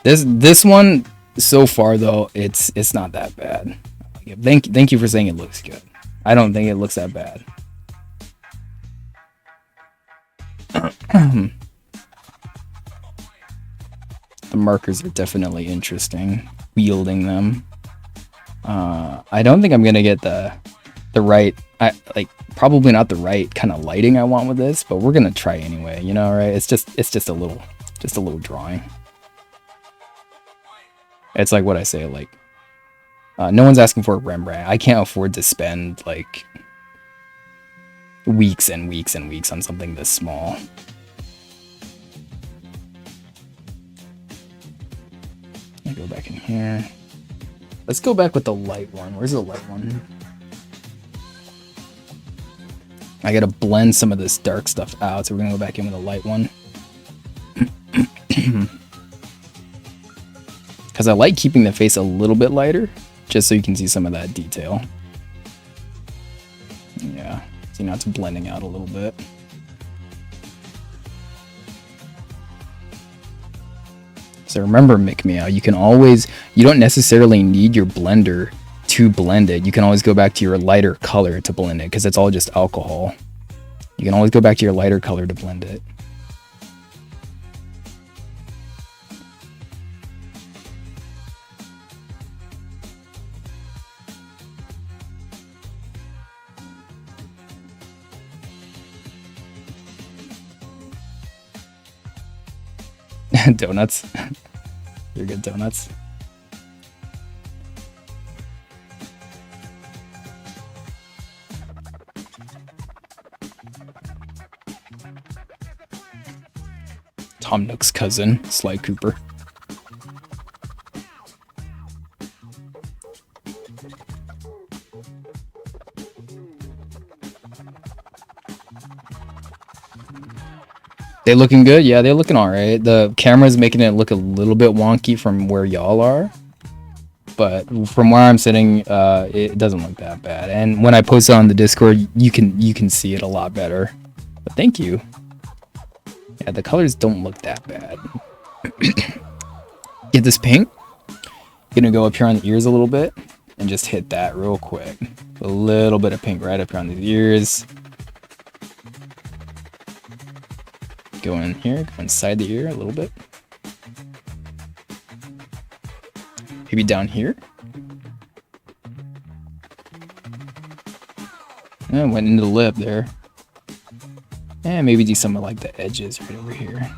This one so far though, it's not that bad. Thank you for saying it looks good. I don't think it looks that bad. The markers are definitely interesting. Wielding them. I don't think I'm gonna get the right, probably not the right kind of lighting I want with this, but we're gonna try anyway. You know, right? It's just a little drawing. It's like what I say, like no one's asking for a Rembrandt. I can't afford to spend like weeks and weeks and weeks on something this small. I go back in here. Let's go back with the light one. Where's the light one? I gotta blend some of this dark stuff out, so we're gonna go back in with a light one. Because I like keeping the face a little bit lighter, just so you can see some of that detail. Yeah, see now it's blending out a little bit. So remember, Mick Meow, you don't necessarily need your blender to blend it. You can always go back to your lighter color to blend it, because it's all just alcohol. You can always go back to your lighter color to blend it. Donuts. You're good, donuts. Tom Nook's cousin, Sly Cooper. They looking good? Yeah, they're looking alright. The camera's making it look a little bit wonky from where y'all are. But from where I'm sitting, it doesn't look that bad. And when I post it on the Discord, you can see it a lot better. But thank you. Yeah, the colors don't look that bad. Get this pink. Gonna go up here on the ears a little bit and just hit that real quick. A little bit of pink right up around the ears. Go in here, go inside the ear a little bit. Maybe down here. And went into the lip there. And maybe do some of like the edges right over here.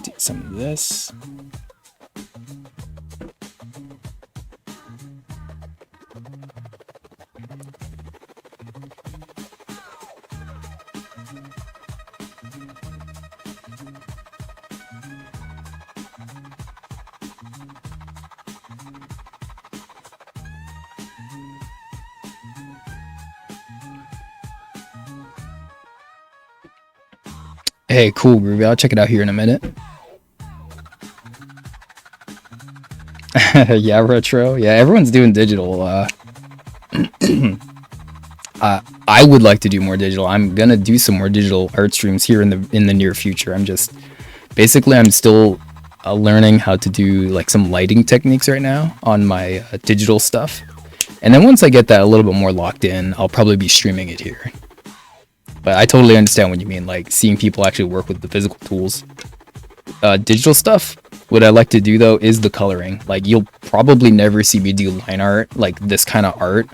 Do some of this. Hey, cool, Groovy. I'll check it out here in a minute. Yeah, retro. Yeah, everyone's doing digital. I would like to do more digital. I'm gonna do some more digital art streams here in the near future. I'm still learning how to do like some lighting techniques right now on my digital stuff. And then once I get that a little bit more locked in, I'll probably be streaming it here. But I totally understand what you mean, like seeing people actually work with the physical tools. Digital stuff, what I like to do though is the coloring. Like you'll probably never see me do line art, like this kind of art,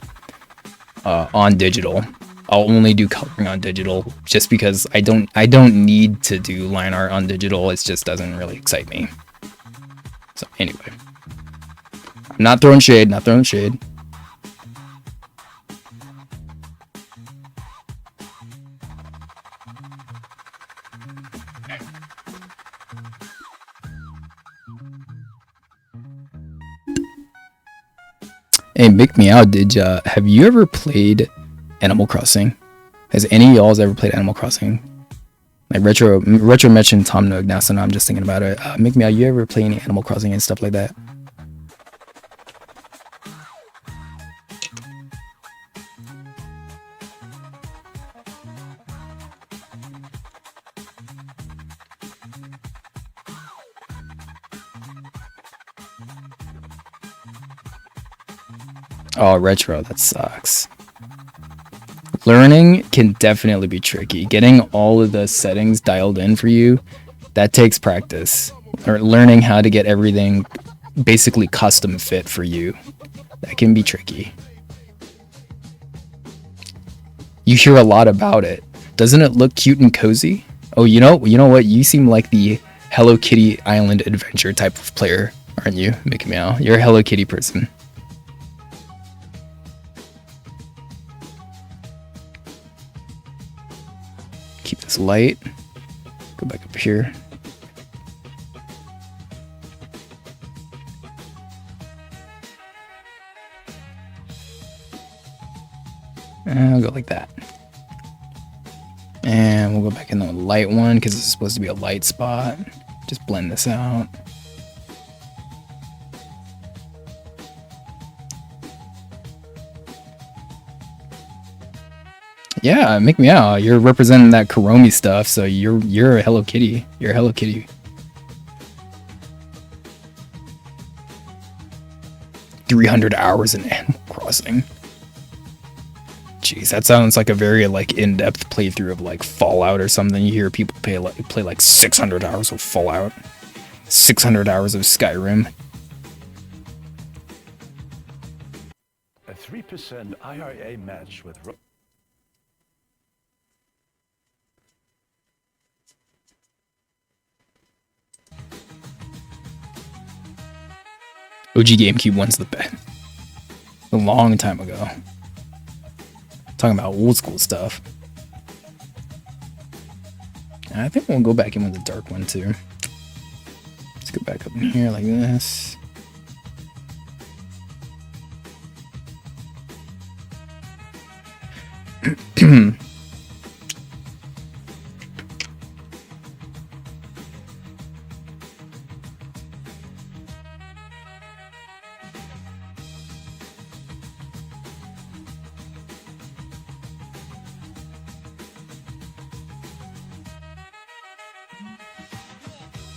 on digital. I'll only do coloring on digital just because I don't need to do line art on digital. It just doesn't really excite me. So anyway, I'm not throwing shade, Hey, Mick Me Out, have you ever played Animal Crossing? Has any of y'all ever played Animal Crossing? Like Retro mentioned Tom Nook now, so now I'm just thinking about it. Mick Me Out, you ever play any Animal Crossing and stuff like that? Oh, retro, that sucks. Learning can definitely be tricky. Getting all of the settings dialed in for you, that takes practice. Or learning how to get everything basically custom fit for you, that can be tricky. You hear a lot about it. Doesn't it look cute and cozy? Oh, you know what? You seem like the Hello Kitty Island Adventure type of player, aren't you, Mickey Meow? You're a Hello Kitty person. Keep this light. Go back up here. And I'll go like that. And we'll go back in the light one because it's supposed to be a light spot. Just blend this out. Yeah, Make Me Out. You're representing that Kuromi stuff, so you're a Hello Kitty. You're a Hello Kitty. 300 hours in Animal Crossing. Jeez, that sounds like a very like in-depth playthrough of like Fallout or something. You hear people play like 600 hours of Fallout, 600 hours of Skyrim. A 3% IRA match with OG GameCube one's the best. A long time ago. Talking about old school stuff. And I think we'll go back in with the dark one too. Let's go back up in here like this.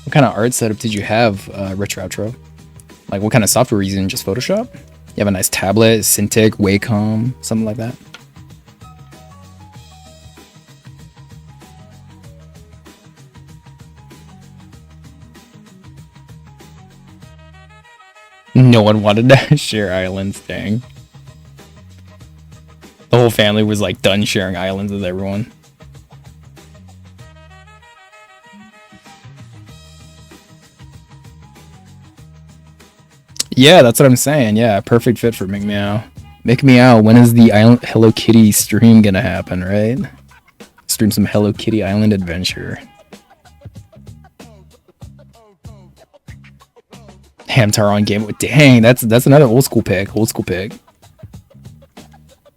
What kind of art setup did you have, Retro Outro? Like, what kind of software are you using? Just Photoshop? You have a nice tablet, Cintiq, Wacom, something like that? No one wanted to share islands, dang. The whole family was like done sharing islands with everyone. Yeah, that's what I'm saying. Yeah, perfect fit for McMeow. McMeow, when is the Island Hello Kitty stream gonna happen, right? Stream some Hello Kitty Island adventure. Hamtar on Game. Dang, that's another old school pick. Old school pick.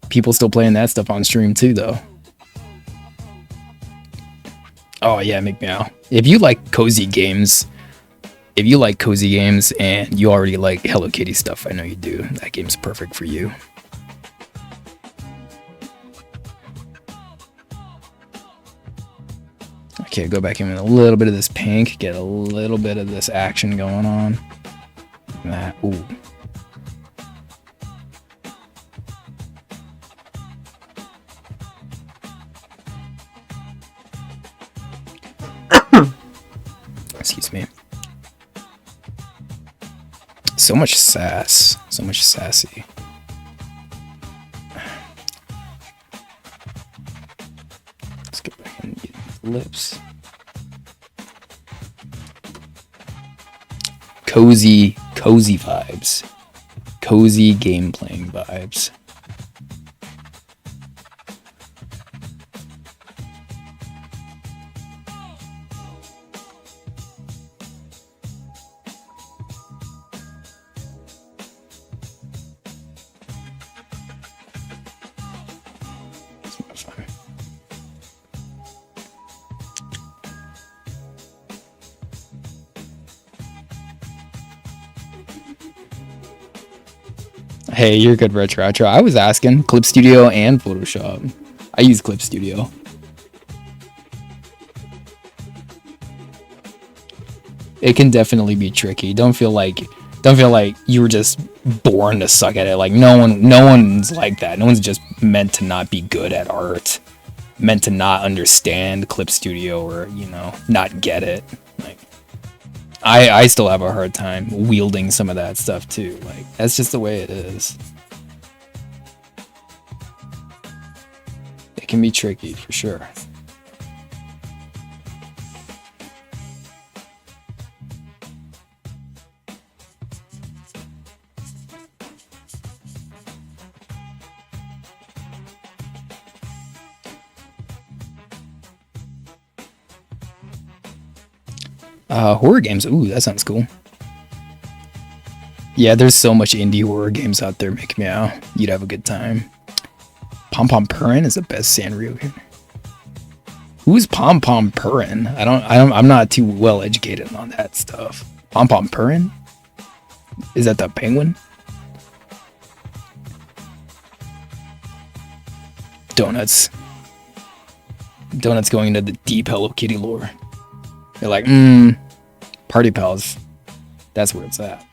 People still playing that stuff on stream too, though. Oh yeah, McMeow. If you like cozy games, and you already like Hello Kitty stuff, I know you do. That game's perfect for you. Okay, go back in with a little bit of this pink, get a little bit of this action going on. That, ooh. Excuse me. So much sass. So much sassy. Let's get back and get the lips. Cozy vibes. Cozy game playing vibes. Hey, you're good, Retro. I was asking Clip Studio and Photoshop. I use Clip Studio. It can definitely be tricky. Don't feel like you were just born to suck at it. Like no one's like that. No one's just meant to not be good at art. Meant to not understand Clip Studio or, not get it. Like I still have a hard time wielding some of that stuff too. Like that's just the way it is. It can be tricky for sure. Horror games. Ooh, that sounds cool. Yeah, there's so much indie horror games out there. Make meow. You'd have a good time. Pom Pom Purin is the best Sanrio game. Who's Pom Pom Purin? I'm not too well educated on that stuff. Pom Pom Purin? Is that the penguin? Donuts. Donuts going into the deep Hello Kitty lore. They're like, Party Pals. That's where it's at.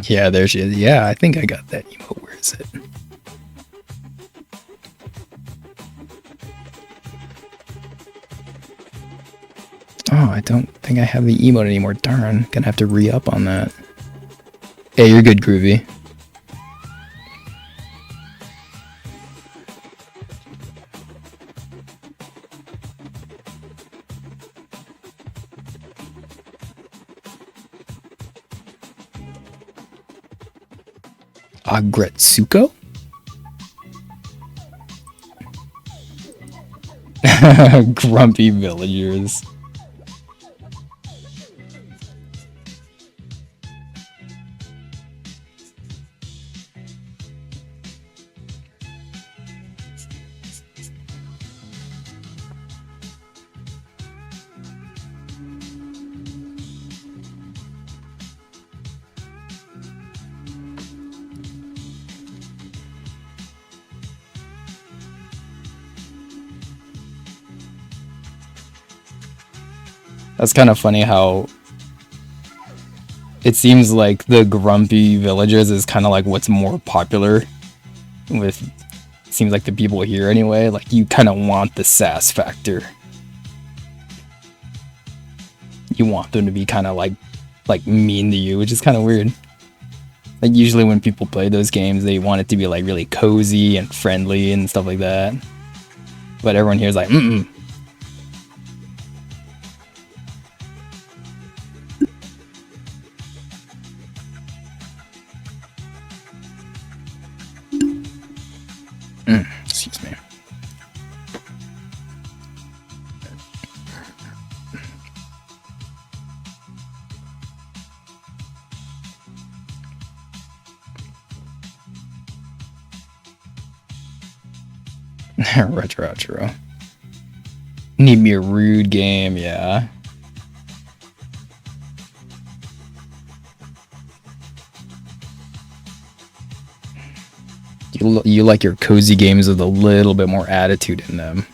Yeah, there she is. Yeah, I think I got that emote. Where is it? Oh, I don't think I have the emote anymore. Darn, gonna have to re-up on that. Hey, you're good, Groovy. Agretsuko? Grumpy villagers. That's kind of funny how it seems like the grumpy villagers is kind of like what's more popular with, seems like the people here anyway. Like you kind of want the sass factor. You want them to be kind of like mean to you, which is kind of weird. Like usually when people play those games, they want it to be like really cozy and friendly and stuff like that. But everyone here is like, mm-mm. Excuse me. Retro. Need me a rude game, yeah. You like your cozy games with a little bit more attitude in them.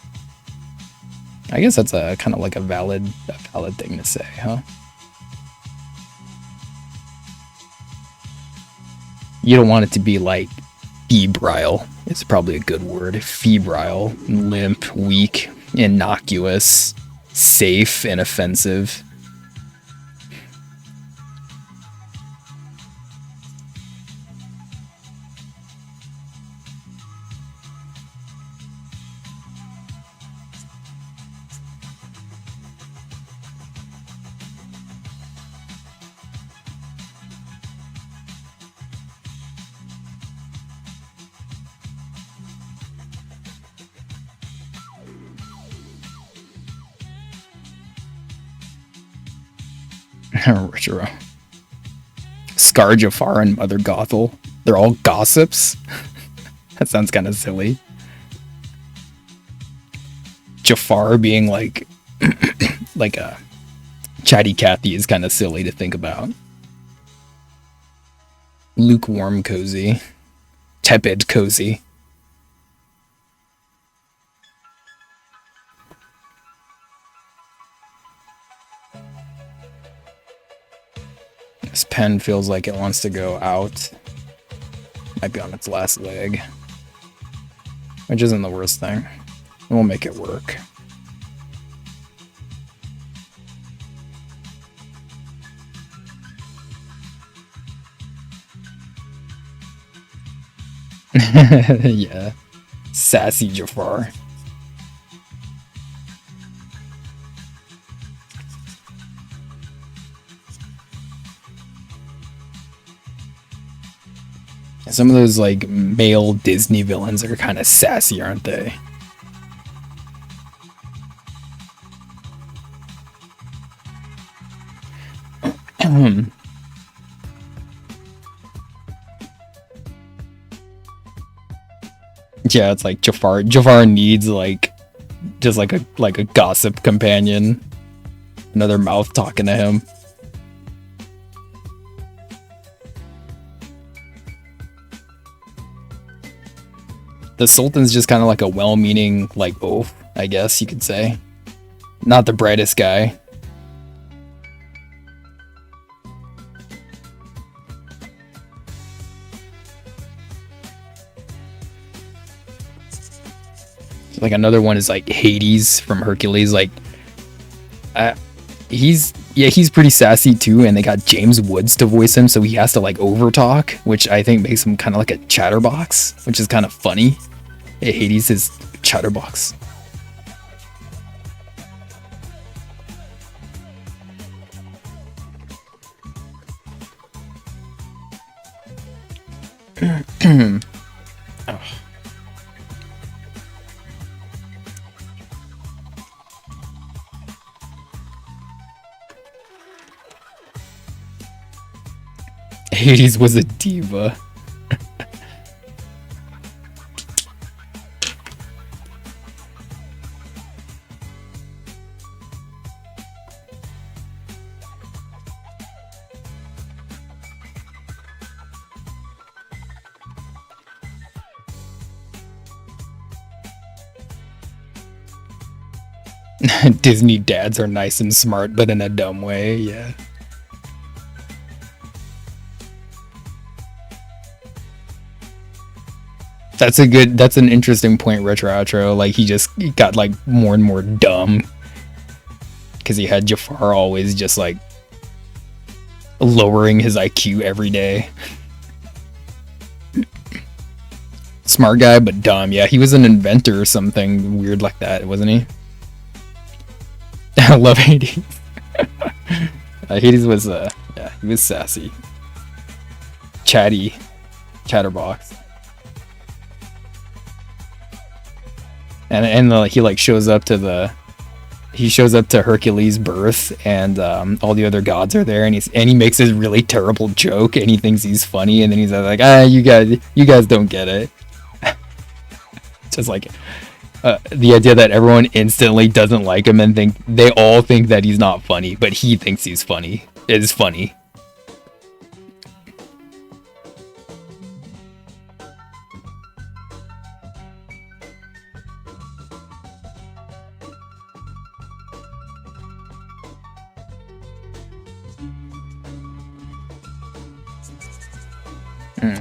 I guess that's a kind of like a valid thing to say, huh? You don't want it to be like febrile. It's probably a good word. Febrile, limp, weak, innocuous, safe, and offensive. Retro. Scar Jafar and Mother Gothel. They're all gossips. That sounds kind of silly. Jafar being like like a chatty Cathy is kind of silly to think about. Lukewarm cozy. Tepid cozy. This pen feels like it wants to go out. Might be on its last leg. Which isn't the worst thing. We'll make it work. Yeah. Sassy Jafar. Some of those like male Disney villains are kind of sassy, aren't they? Yeah, it's like Jafar needs like just like a gossip companion. Another mouth talking to him. The Sultan's just kind of like a well-meaning, like, oaf, I guess you could say. Not the brightest guy. Like another one is like Hades from Hercules. Like, he's pretty sassy too, and they got James Woods to voice him, so he has to like overtalk, which I think makes him kind of like a chatterbox, which is kind of funny. Hades is chatterbox. Oh. Hades was a diva. Disney dads are nice and smart, but in a dumb way. Yeah. That's an interesting point, Retro Outro. Like, he got, like, more and more dumb. Because he had Jafar always just, like, lowering his IQ every day. Smart guy, but dumb. Yeah, he was an inventor or something weird like that, wasn't he? I love Hades. Hades was, yeah, he was sassy. Chatterbox. And he like shows up to Hercules' birth, and all the other gods are there, and he makes this really terrible joke, and he thinks he's funny, and then he's like, you guys don't get it. Just like the idea that everyone instantly doesn't like him and they all think that he's not funny, but he thinks he's funny is funny.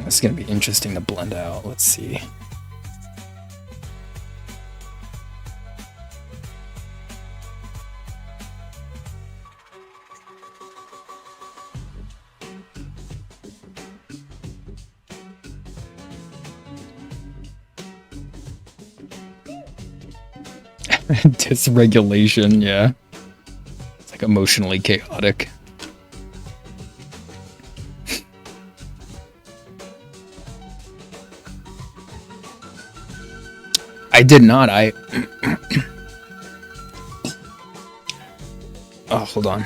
It's gonna be interesting to blend out. Let's see. Dysregulation, yeah. It's like emotionally chaotic. I did not. Oh, hold on.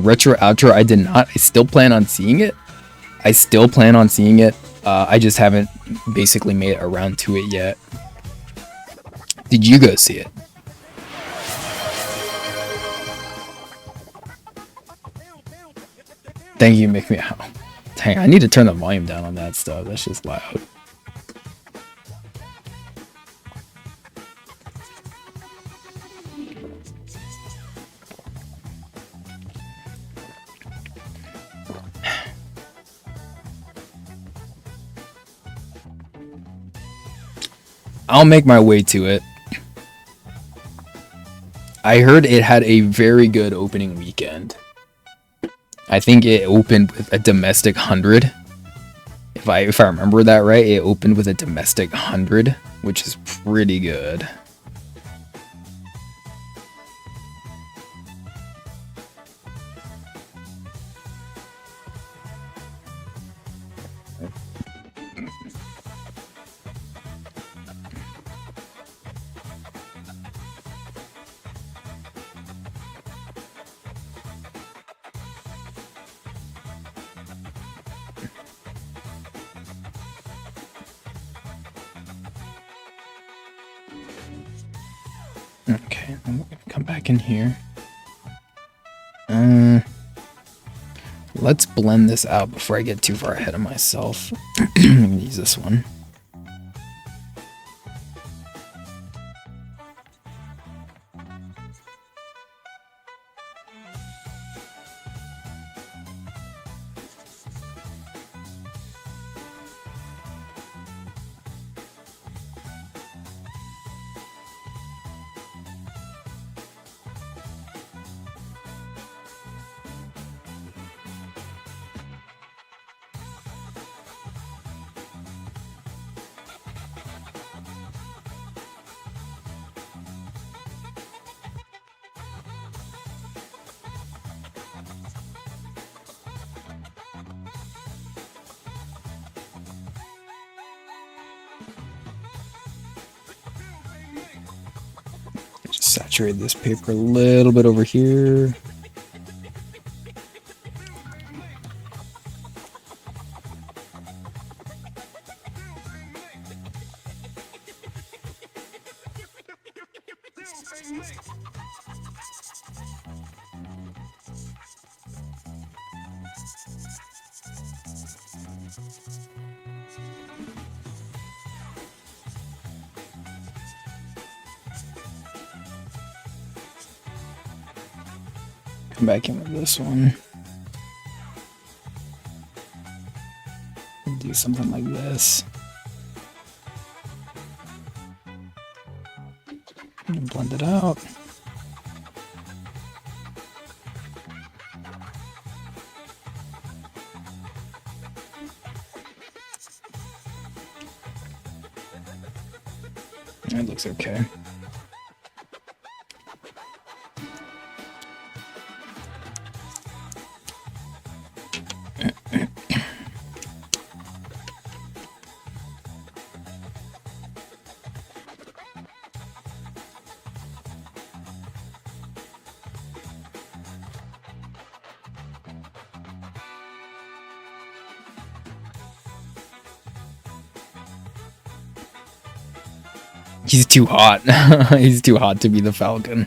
Retro Outro, I did not. I still plan on seeing it. I just haven't basically made it around to it yet. Did you go see it? Thank you, make me out. Dang, I need to turn the volume down on that stuff. That's just loud. I'll make my way to it. I heard it had a very good opening weekend. I think it opened with a domestic 100. If I remember that right, it opened with a domestic 100, which is pretty good. Okay, I'm gonna come back in here. Let's blend this out before I get too far ahead of myself. I'm gonna use this one. Saturate this paper a little bit over here. Come back in with this one. Do something like this. And blend it out. It looks okay. He's too hot. He's too hot to be the Falcon.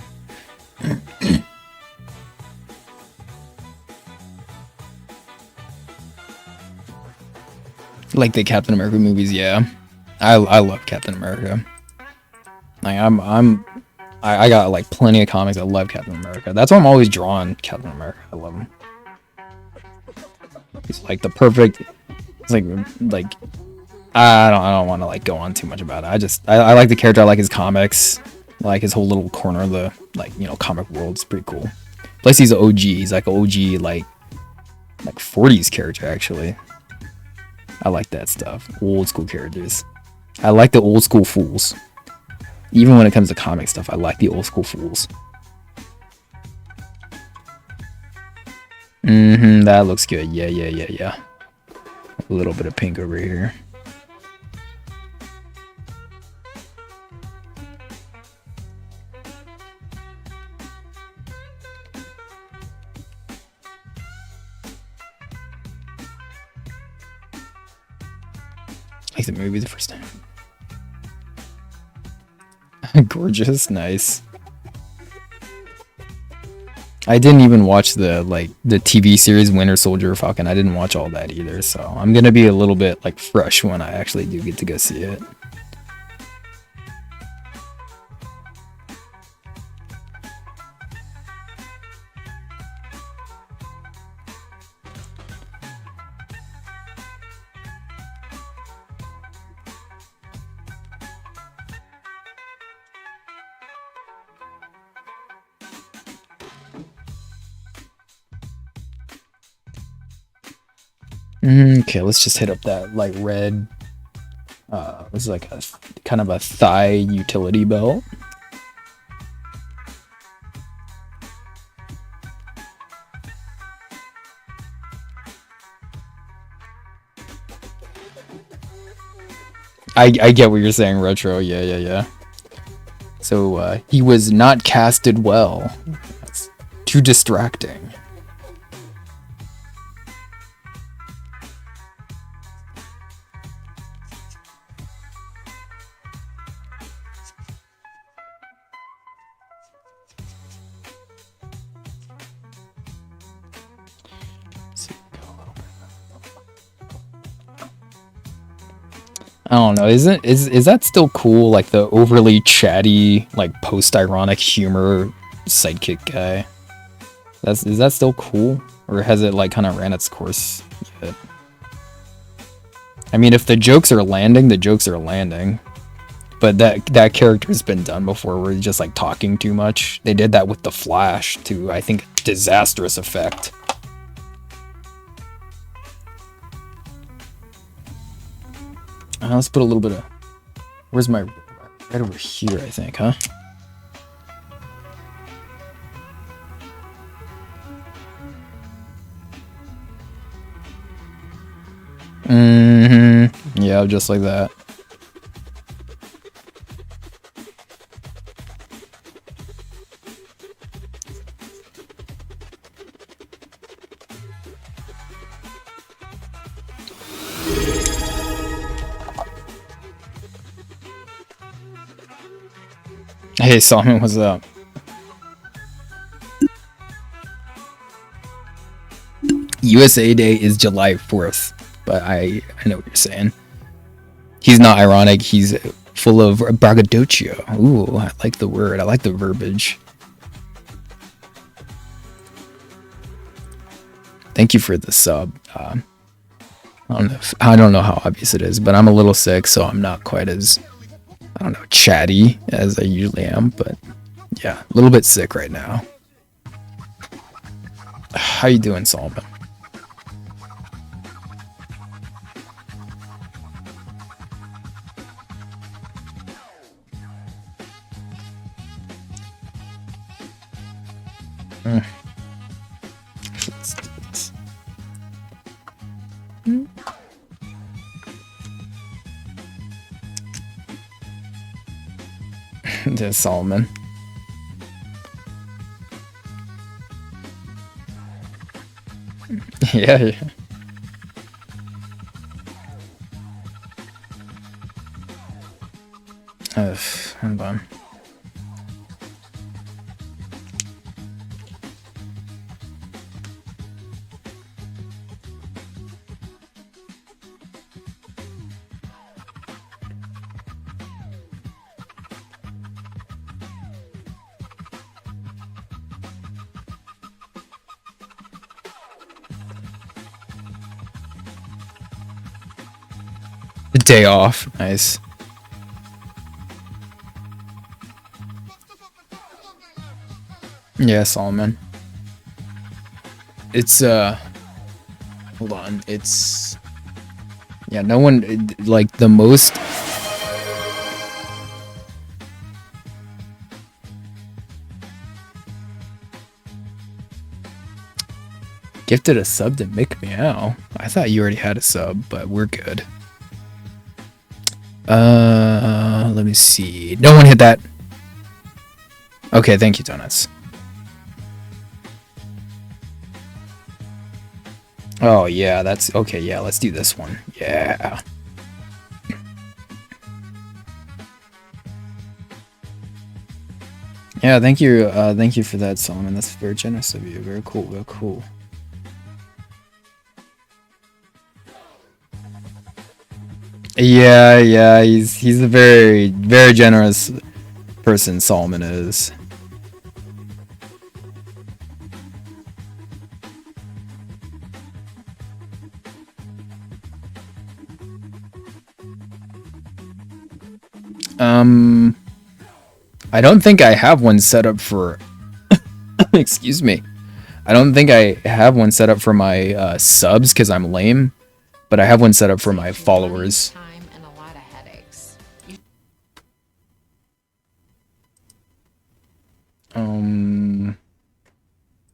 Like the Captain America movies, yeah. I love Captain America. Like I got like plenty of comics. I love Captain America. That's why I'm always drawn Captain America. I love him. He's like the perfect. It's like I don't want to like go on too much about it. I like the character. I like his comics. I like his whole little corner of the comic world. It's pretty cool. Plus he's an OG. He's like an OG like 40s character actually. I like that stuff. Old school characters. I like the old school fools. Even when it comes to comic stuff, I like the old school fools. That looks good. Yeah. A little bit of pink over here. Like the movie the first time. Gorgeous, nice. I didn't even watch the TV series Winter Soldier Falcon. I didn't watch all that either, so I'm gonna be a little bit like fresh when I actually do get to go see it. Okay, let's just hit up that like red. This is like a kind of a thigh utility belt. I get what you're saying, Retro. Yeah. So he was not casted well. That's too distracting. I don't know. Is that still cool? Like the overly chatty, like post-ironic humor sidekick guy. Is that still cool, or has it like kind of ran its course yet? I mean, if the jokes are landing, the jokes are landing. But that character's been done before, where he's just like talking too much. They did that with the Flash to, I think, disastrous effect. Let's put a little bit of... Where's my... Right over here, I think, huh? Yeah, just like that. Hey, Solomon, what's up? USA Day is July 4th. but I know what you're saying. He's not ironic. He's full of braggadocio. Ooh, I like the word. I like the verbiage. Thank you for the sub. I don't know how obvious it is, but I'm a little sick, so I'm not quite as, I don't know, chatty as I usually am. But yeah, a little bit sick right now. How you doing, Solomon? Let's do this. There's Solomon. Yeah. Hold on. The day off. Nice. Yeah, Solomon. It's hold on. It's, yeah, no one, like, the most gifted a sub to Mick Meow. I thought you already had a sub, but we're good. Let me see. No one hit that. Okay, thank you, Donuts. Oh, yeah, that's okay. Yeah, let's do this one. Yeah. Yeah, thank you. Thank you for that, Solomon. That's very generous of you. Very cool. Very cool. Yeah, he's a very, very generous person, Solomon is. I don't think I have one set up for excuse me. I don't think I have one set up for my subs because I'm lame, but I have one set up for my followers.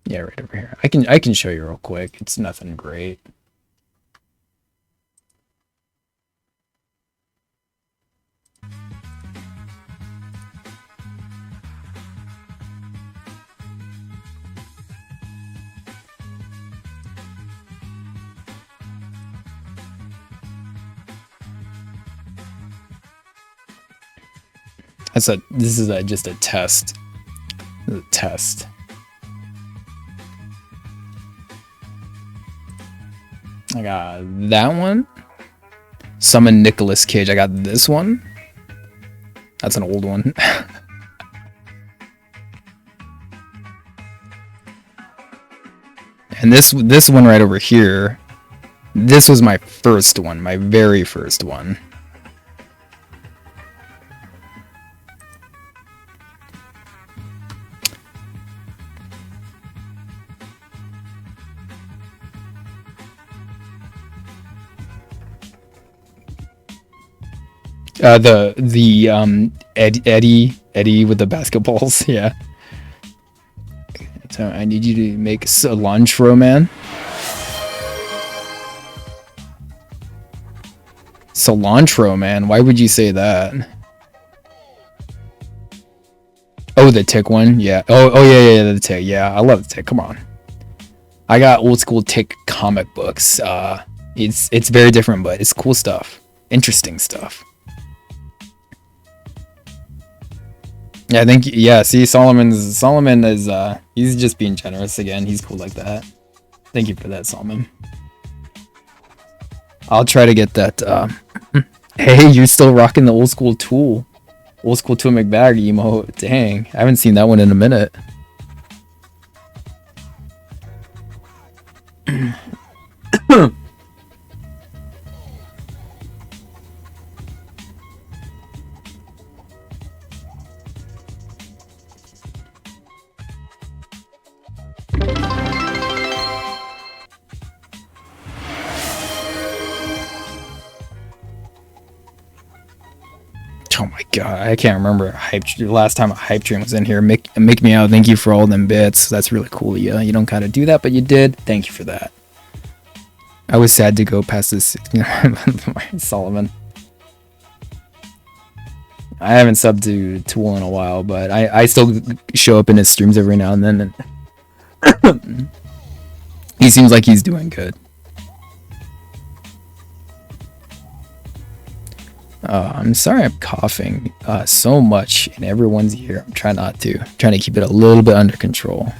Yeah, right over here. I can show you real quick. It's nothing great. This is just a test. A test. I got that one. Summon Nicolas Cage. I got this one. That's an old one. And this one right over here. This was my first one, my very first one. Eddie with the basketballs, yeah. So I need you to make cilantro, man. Cilantro, man. Why would you say that? Oh, the Tick one, yeah. Oh yeah, the Tick. Yeah, I love the Tick. Come on. I got old school Tick comic books. It's very different, but it's cool stuff. Interesting stuff. Yeah, I think, yeah, see, Solomon is, he's just being generous again. He's cool like that. Thank you for that, Solomon. I'll try to get that. Hey, you're still rocking the old school Tool McBag emote. Dang, I haven't seen that one in a minute. Oh my god, I can't remember the last time a hype train was in here. Make me out. Thank you for all them bits. That's really cool. Yeah, you don't kind of do that, but you did. Thank you for that. I was sad to go past this 16 Solomon. I haven't subbed to Tool in a while, but I still show up in his streams every now and then. And he seems like he's doing good. I'm sorry I'm coughing so much in everyone's ear. I'm trying not to. I'm trying to keep it a little bit under control.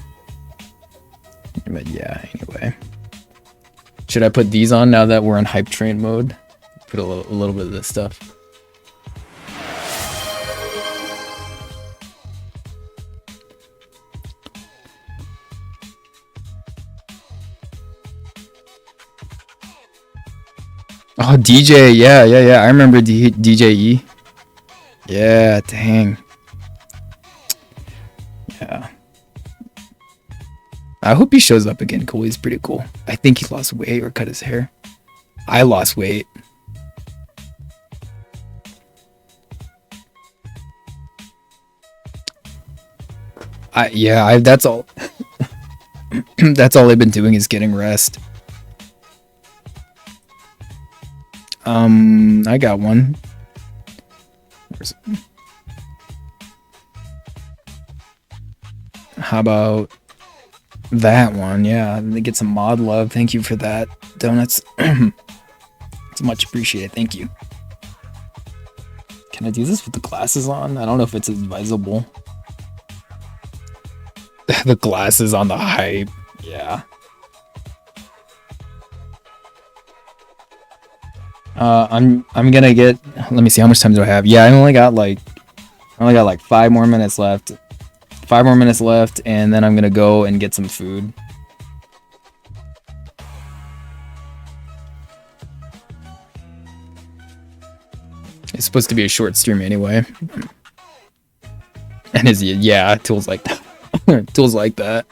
But yeah, anyway. Should I put these on now that we're in hype train mode? Put a little bit of this stuff. Oh, DJ, yeah. I remember DJE. Yeah, dang. Yeah. I hope he shows up again. Cool, he's pretty cool. I think he lost weight or cut his hair. I lost weight. That's all. That's all I've been doing is getting rest. I got one. How about that one? Yeah, they get some mod love. Thank you for that, donuts. It's much appreciated. Thank you. Can I do this with the glasses on? I don't know if it's advisable. The glasses on the hype. Yeah. I'm gonna get. Let me see, how much time do I have? Yeah, I only got like 5 more minutes left. 5 more minutes left, and then I'm gonna go and get some food. It's supposed to be a short stream anyway. And yeah, tools like that. Tools like that.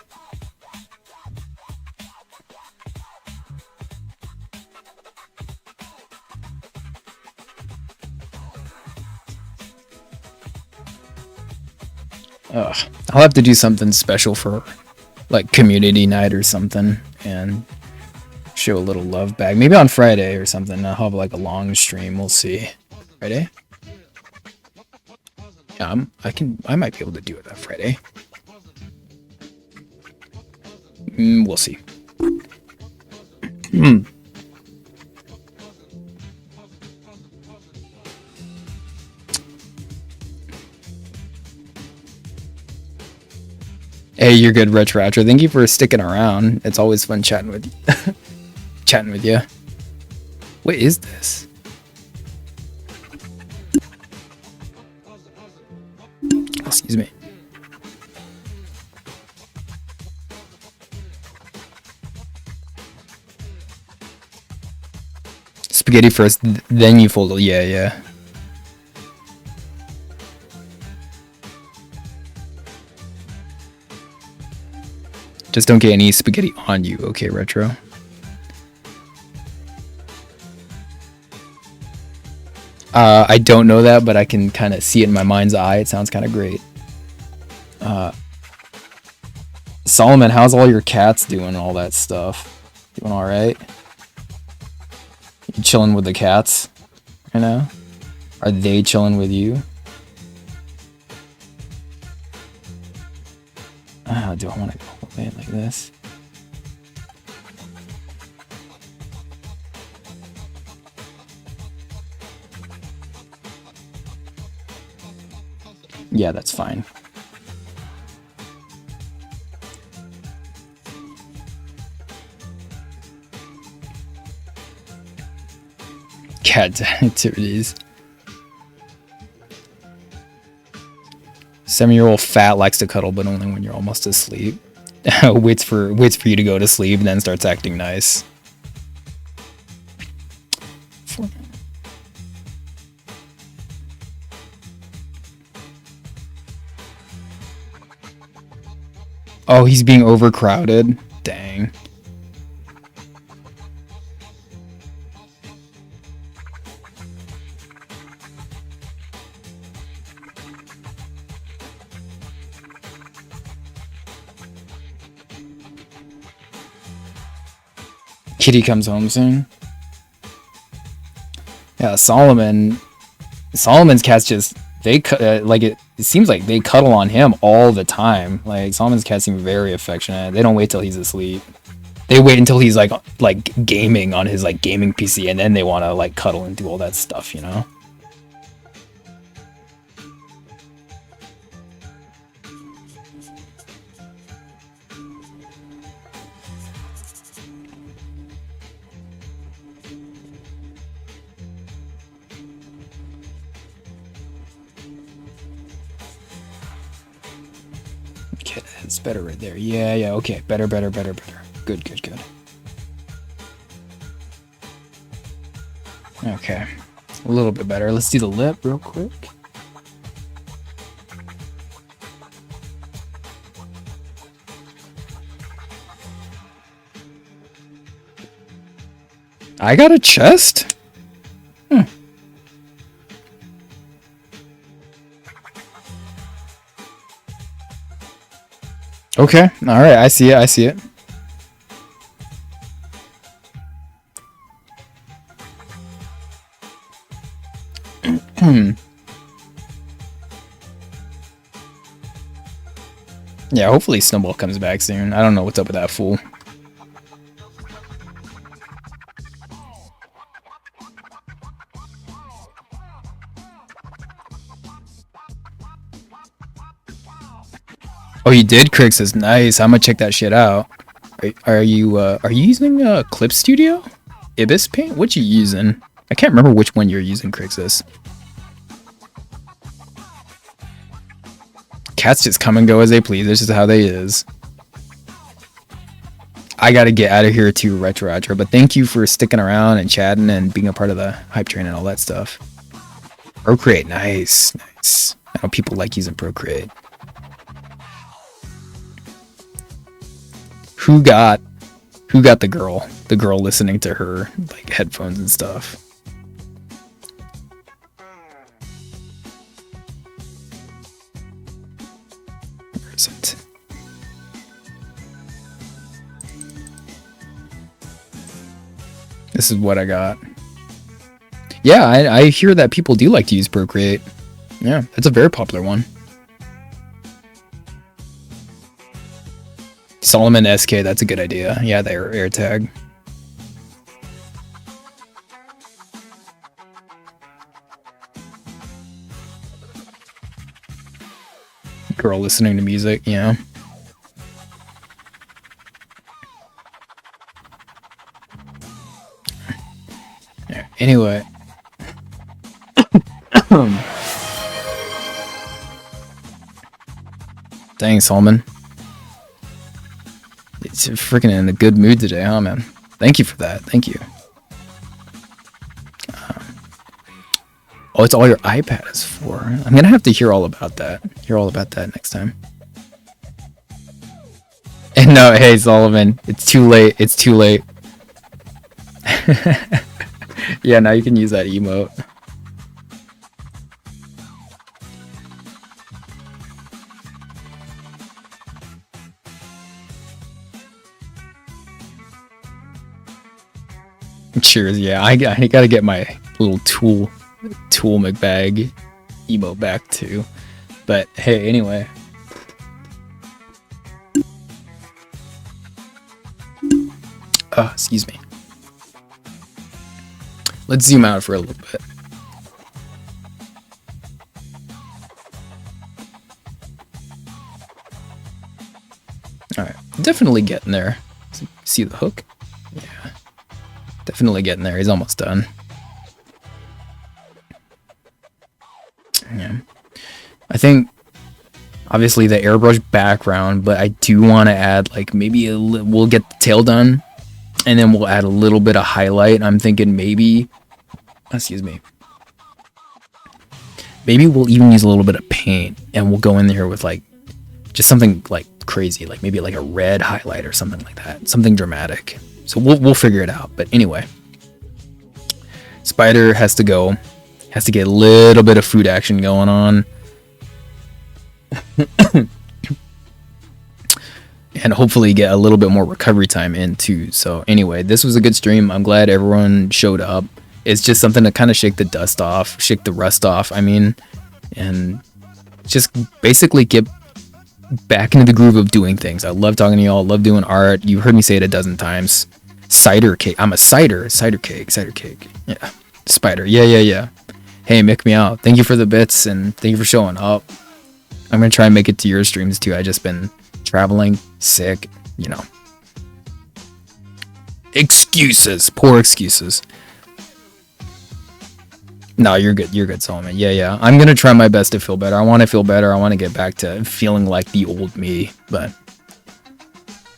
I'll have to do something special for like community night or something and show a little love back. Maybe on Friday or something. I'll have like a long stream. We'll see. Friday? Yeah, I might be able to do it on Friday. We'll see. Hey, you're good, Retro. Thank you for sticking around. It's always fun chatting with you. Chatting with you. What is this? Excuse me. Spaghetti first, then you fold it. Yeah. Just don't get any spaghetti on you, okay, Retro? I don't know that, but I can kind of see it in my mind's eye. It sounds kind of great. Solomon, how's all your cats doing and all that stuff? Doing all right? You chilling with the cats? You know? Are they chilling with you? Do I want to go away like this? Yeah, that's fine. Cat activities. 7-year-old fat likes to cuddle, but only when you're almost asleep. waits for you to go to sleep and then starts acting nice. Oh, he's being overcrowded. Dang. Kitty comes home soon. Yeah, Solomon's cats just like it seems like they cuddle on him all the time. Like Solomon's cats seem very affectionate. They don't wait till he's asleep. They wait until he's like gaming on his like gaming PC, and then they want to like cuddle and do all that stuff, you know? Okay, it's better right there. Yeah, okay. Better. Good. Okay. A little bit better. Let's do the lip real quick. I got a chest? Okay, alright, I see it. Yeah, hopefully Snowball comes back soon. I don't know what's up with that fool. Oh, you did? Crick says, nice. I'm gonna check that shit out. Are you using Clip Studio? Ibis Paint? What you using? I can't remember which one you're using, Crick says. Cats just come and go as they please. This is how they is. I gotta get out of here too, Retro, but thank you for sticking around and chatting and being a part of the hype train and all that stuff. Procreate, nice. I know people like using Procreate. Who got the girl? The girl listening to her like headphones and stuff. Where is it? This is what I got. Yeah, I hear that people do like to use Procreate. Yeah, it's a very popular one. Solomon SK, that's a good idea. Yeah, the air tag. Girl listening to music, yeah. Yeah, anyway. Dang, Solomon. It's freaking in a good mood today, huh, man? Thank you for that. Thank you. Oh, it's all your iPad is for. I'm gonna have to hear all about that. Hear all about that next time. And no, hey, Solomon, it's too late. It's too late. Yeah, now you can use that emote. Cheers, yeah, I gotta get my little tool McBag emote back too. But hey, anyway. Excuse me. Let's zoom out for a little bit. Alright, definitely getting there. See the hook? Yeah. Definitely getting there. He's almost done. think obviously the airbrush background, but I do want to add like maybe we'll get the tail done, and then we'll add a little bit of highlight. I'm thinking maybe, excuse me, maybe we'll even use a little bit of paint, and we'll go in there with like just something like crazy, like maybe like a red highlight or something like that, something dramatic. So we'll figure it out. But anyway, Spider has to go, has to get a little bit of food action going on. And hopefully get a little bit more recovery time in too. So anyway, this was a good stream. I'm glad everyone showed up. It's just something to kind of shake the dust off, shake the rust off, I mean, and just basically get back into the groove of doing things. I love talking to y'all, love doing art. You've heard me say it a dozen times. Cider cake. I'm a cider cake. Yeah. Spider. Yeah. Hey, Mick me out. Thank you for the bits and thank you for showing up. I'm going to try and make it to your streams too. I just been traveling, sick, you know. Excuses. Poor excuses. No, you're good, Solomon. Yeah. I'm going to try my best to feel better. I want to feel better. I want to get back to feeling like the old me, but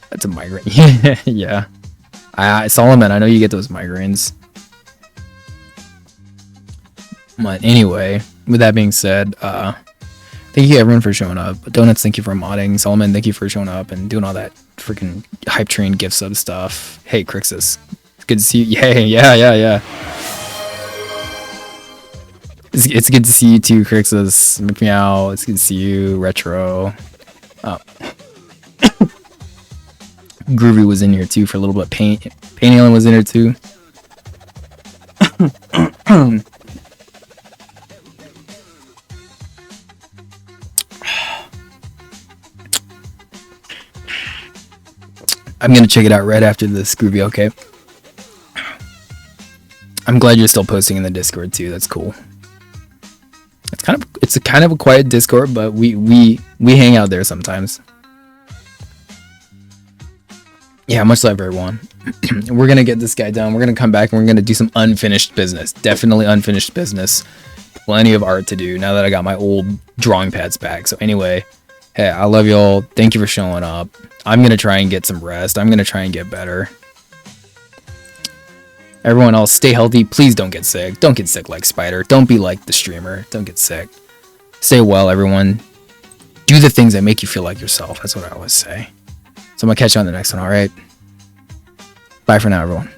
that's a migraine. Yeah. Solomon, I know you get those migraines. But anyway, with that being said, thank you everyone for showing up. Donuts, thank you for modding. Solomon, thank you for showing up and doing all that freaking hype train gift sub stuff. Hey, Crixus, it's good to see you. Yeah. It's good to see you too, Crixus. Meow. It's good to see you, Retro. Groovy was in here too for a little bit. Paint Alien was in here too. I'm gonna check it out right after this, Groovy. Okay. I'm glad you're still posting in the Discord too. That's cool. It's a kind of a quiet Discord, but we hang out there sometimes. Yeah, much love everyone. We're gonna get this guy done. We're gonna come back and we're gonna do some unfinished business. Definitely unfinished business. Plenty of art to do now that I got my old drawing pads back. So anyway, hey, I love y'all. Thank you for showing up. I'm gonna try and get some rest. I'm gonna try and get better. Everyone else, stay healthy. Please don't get sick. Don't get sick like Spider. Don't be like the streamer. Don't get sick. Stay well, everyone. Do the things that make you feel like yourself. That's what I always say. So I'm gonna catch you on the next one, alright? Bye for now, everyone.